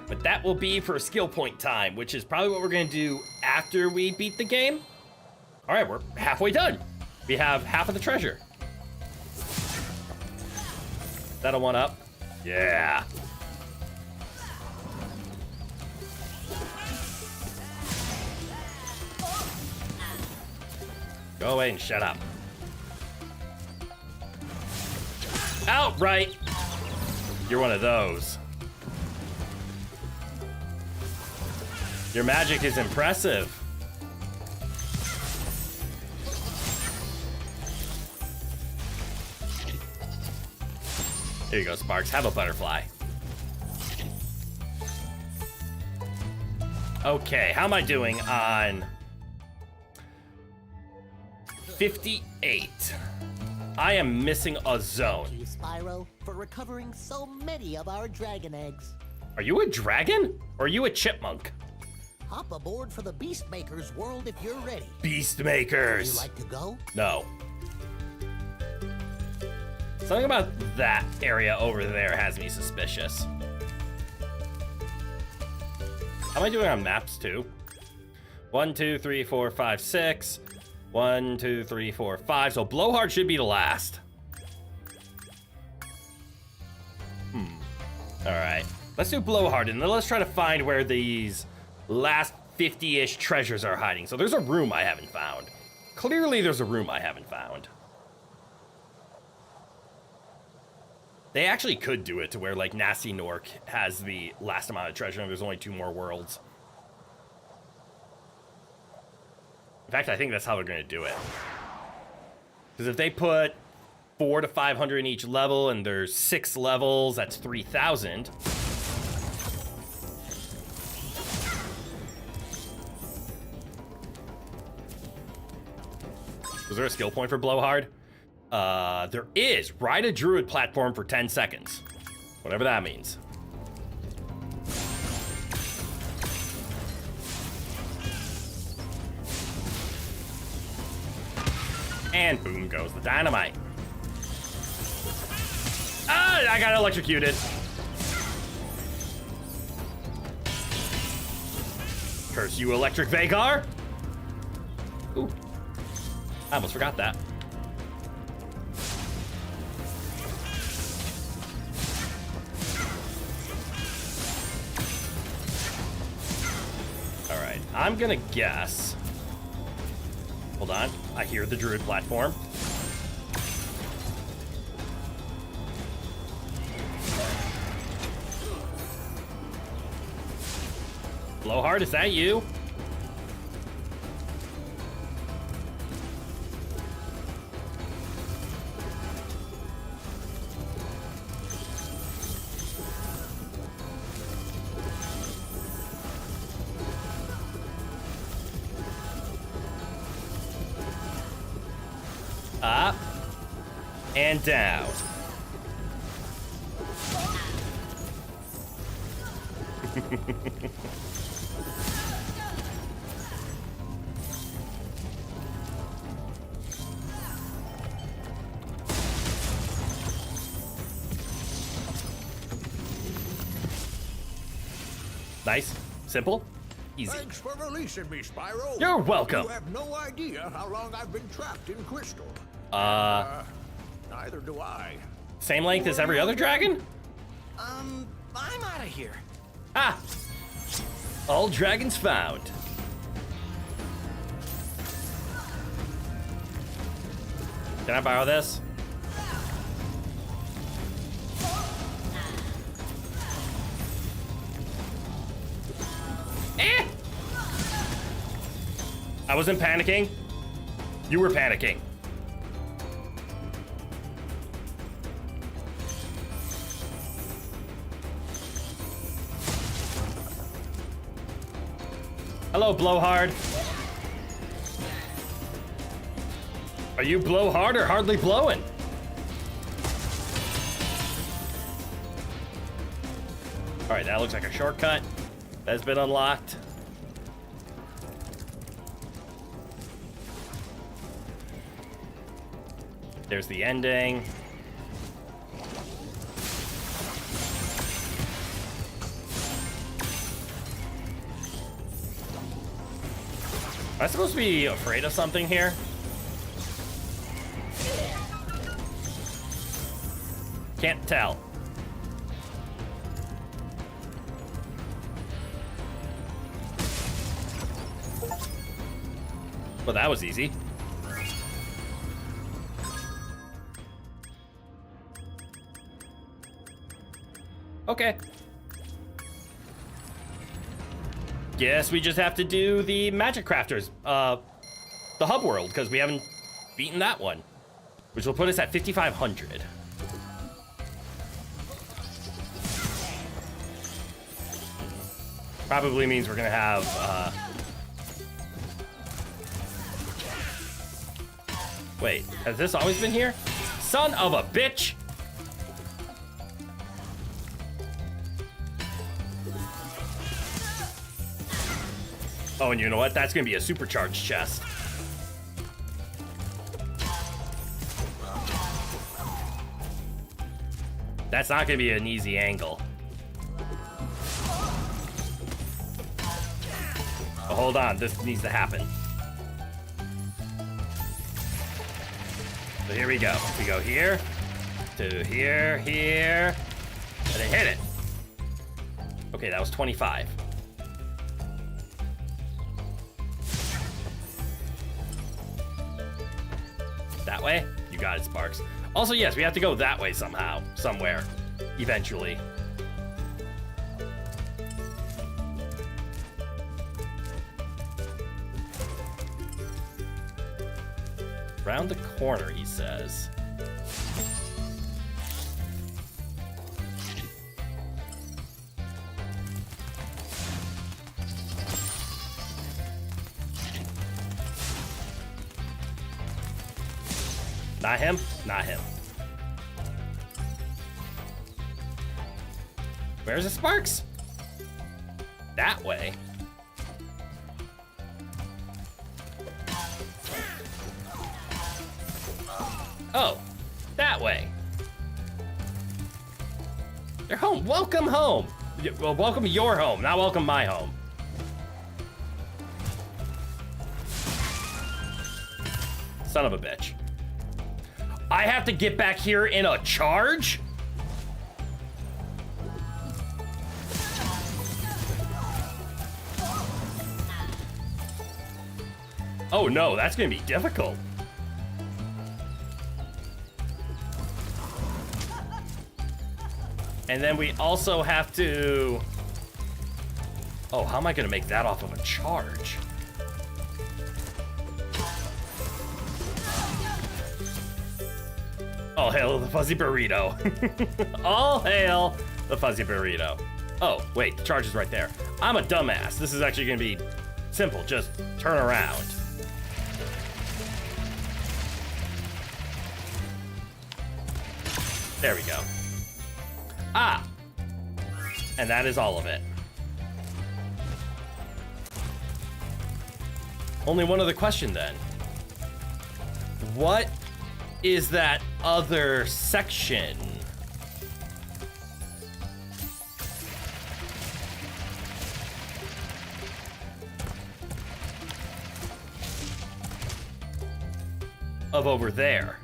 But that will be for skill point time, which is probably what we're going to do after we beat the game. All right, we're halfway done. We have half of the treasure. That'll one up. Yeah. Go away and shut up. Outright. You're one of those. Your magic is impressive. Here you go, Sparks. Have a butterfly. Okay, how am I doing on 58? I am missing a zone. Thank you, Spyro, for recovering so many of our dragon eggs. Are you a dragon? Or are you a chipmunk? Hop aboard for the Beastmaker's world if you're ready. Beastmakers! Would you like to go? No. Something about that area over there has me suspicious. How am I doing on maps too? 1, 2, 3, 4, 5, 6. 1, 2, 3, 4, 5. So Blowhard should be the last. Alright. Let's do Blowhard and then let's try to find where these last 50-ish treasures are hiding. So there's a room I haven't found. Clearly there's a room I haven't found. They actually could do it to where, like, Nasty Nork has the last amount of treasure and there's only 2 more worlds. In fact, I think that's how they're going to do it. Because if they put 400 to 500 in each level and there's 6 levels, that's 3,000. Was there a skill point for Blowhard? There is. Ride a druid platform for 10 seconds. Whatever that means. And boom goes the dynamite. Ah, I got electrocuted. Curse you, Electric Vagar. Ooh. I almost forgot that. Alright, I'm gonna guess. Hold on, I hear the druid platform. Blowhard, is that you? Up and down. Nice, simple, easy. Thanks for releasing me, Spyro. You're welcome. You have no idea how long I've been trapped in Crystal. Neither do I. Same length as every other dragon? I'm out of here. Ah! All dragons found. Can I borrow this? Eh! I wasn't panicking. You were panicking. Hello, Blowhard. Are you blowhard or hardly blowing? All right, that looks like a shortcut that's been unlocked. There's the ending. Am I supposed to be afraid of something here? Can't tell. Well, that was easy. Okay. guess we just have to do the Magic Crafters, the hub world, because we haven't beaten that one, which will put us at 5,500. Probably means we're gonna have, wait, has this always been here? Son of a bitch! Oh, and you know what? That's gonna be a supercharged chest. That's not gonna be an easy angle. Oh, hold on, this needs to happen. So here we go. We go here, to here, here, and then hit it. Okay, that was 25. That way? You got it, Sparks. Also, yes, we have to go that way somehow, somewhere, eventually. Round the corner, he says. Not him? Not him. Where's the Sparks? That way. Oh, that way. They're home. Welcome home. Well, welcome your home, not welcome my home. Son of a bitch. I have to get back here in a charge? Oh no, that's gonna be difficult. And then we also have to... Oh, how am I gonna make that off of a charge? All hail the fuzzy burrito. All hail the fuzzy burrito. Oh, wait, the charge is right there. I'm a dumbass. This is actually gonna be simple. Just turn around. There we go. Ah! And that is all of it. Only one other question then. What is that other section? Of over there.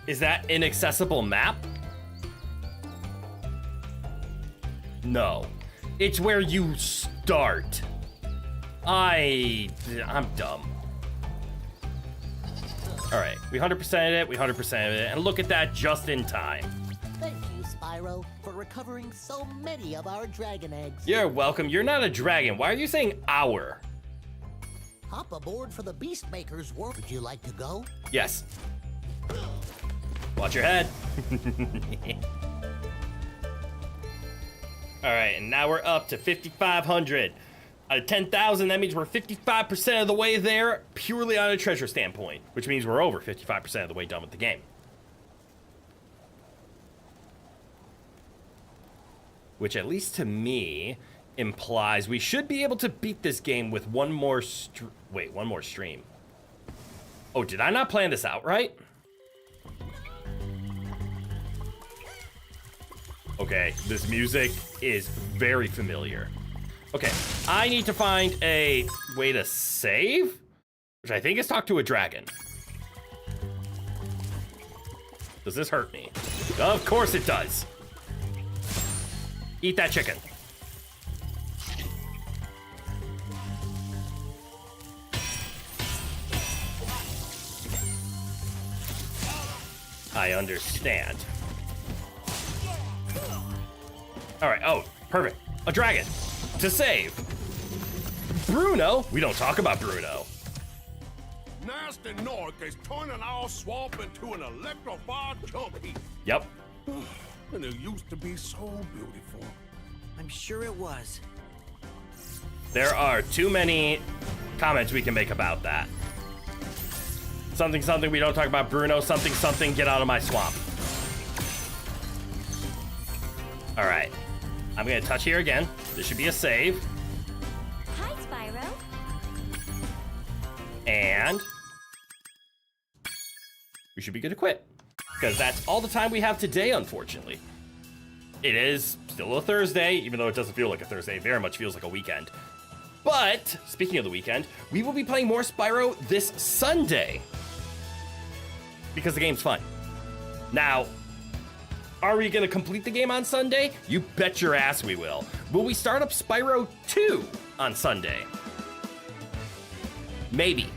Is that inaccessible map? No. It's where you start. I'm dumb. All right, we 100%ed it, we 100%ed it, and look at that, just in time. Thank you, Spyro, for recovering so many of our dragon eggs. You're welcome. You're not a dragon. Why are you saying our? Hop aboard for the Beastmaker's world. Would you like to go? Yes. Watch your head. All right, and now we're up to 5,500. Out of 10,000, that means we're 55% of the way there, purely on a treasure standpoint, which means we're over 55% of the way done with the game. Which, at least to me, implies we should be able to beat this game with one more stream. Oh, did I not plan this out right? Okay, this music is very familiar. Okay, I need to find a way to save, which I think is talk to a dragon. Does this hurt me? Of course it does. Eat that chicken. I understand. All right, oh, Perfect. A dragon to save. Bruno. We don't talk about Bruno. Nasty Nork is turning our swamp into an electrified chunk heap. Yep. And it used to be so beautiful. I'm sure it was. There are too many comments we can make about that. Something, something, we don't talk about Bruno. Something, something, get out of my swamp. All right. I'm going to touch here again. This should be a save. Hi, Spyro. And we should be good to quit. Because that's all the time we have today, unfortunately. It is still a Thursday, even though it doesn't feel like a Thursday. It very much feels like a weekend. But, speaking of the weekend, we will be playing more Spyro this Sunday. Because the game's fun. Now, are we going to complete the game on Sunday? You bet your ass we will. Will we start up Spyro 2 on Sunday? Maybe.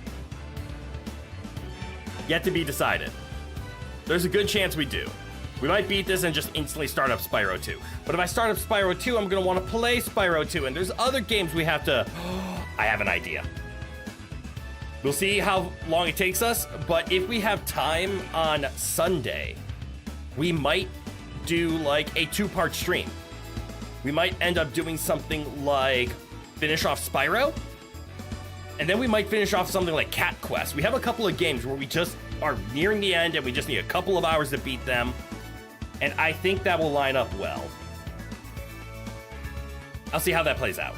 Yet to be decided. There's a good chance we do. We might beat this and just instantly start up Spyro 2. But if I start up Spyro 2, I'm going to want to play Spyro 2. And there's other games we have to... I have an idea. We'll see how long it takes us. But if we have time on Sunday, we might do like a 2-part stream. We might end up doing something like finish off Spyro. And then we might finish off something like Cat Quest. We have a couple of games where we just are nearing the end and we just need a couple of hours to beat them. And I think that will line up well. I'll see how that plays out.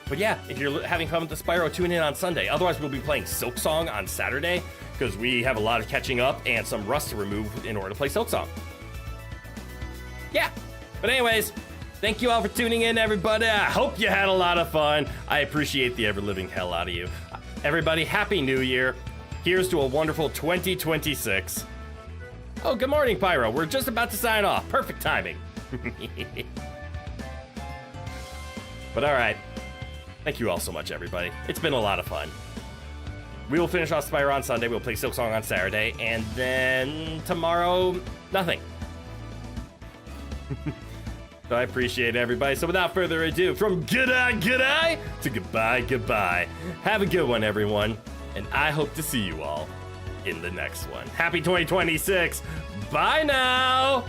But yeah, if you're having fun with the Spyro, tune in on Sunday. Otherwise, we'll be playing Silksong on Saturday because we have a lot of catching up and some rust to remove in order to play Silksong. Yeah. But anyways, thank you all for tuning in, everybody. I hope you had a lot of fun. I appreciate the ever-living hell out of you. Everybody, Happy New Year. Here's to a wonderful 2026. Oh, good morning, Pyro. We're just about to sign off. Perfect timing. But all right. Thank you all so much, everybody. It's been a lot of fun. We will finish off Spyro on Sunday. We'll play Silksong on Saturday. And then tomorrow, nothing. So I appreciate everybody. So without further ado, from g'day to goodbye. Have a good one, everyone. And I hope to see you all in the next one. Happy 2026. Bye now.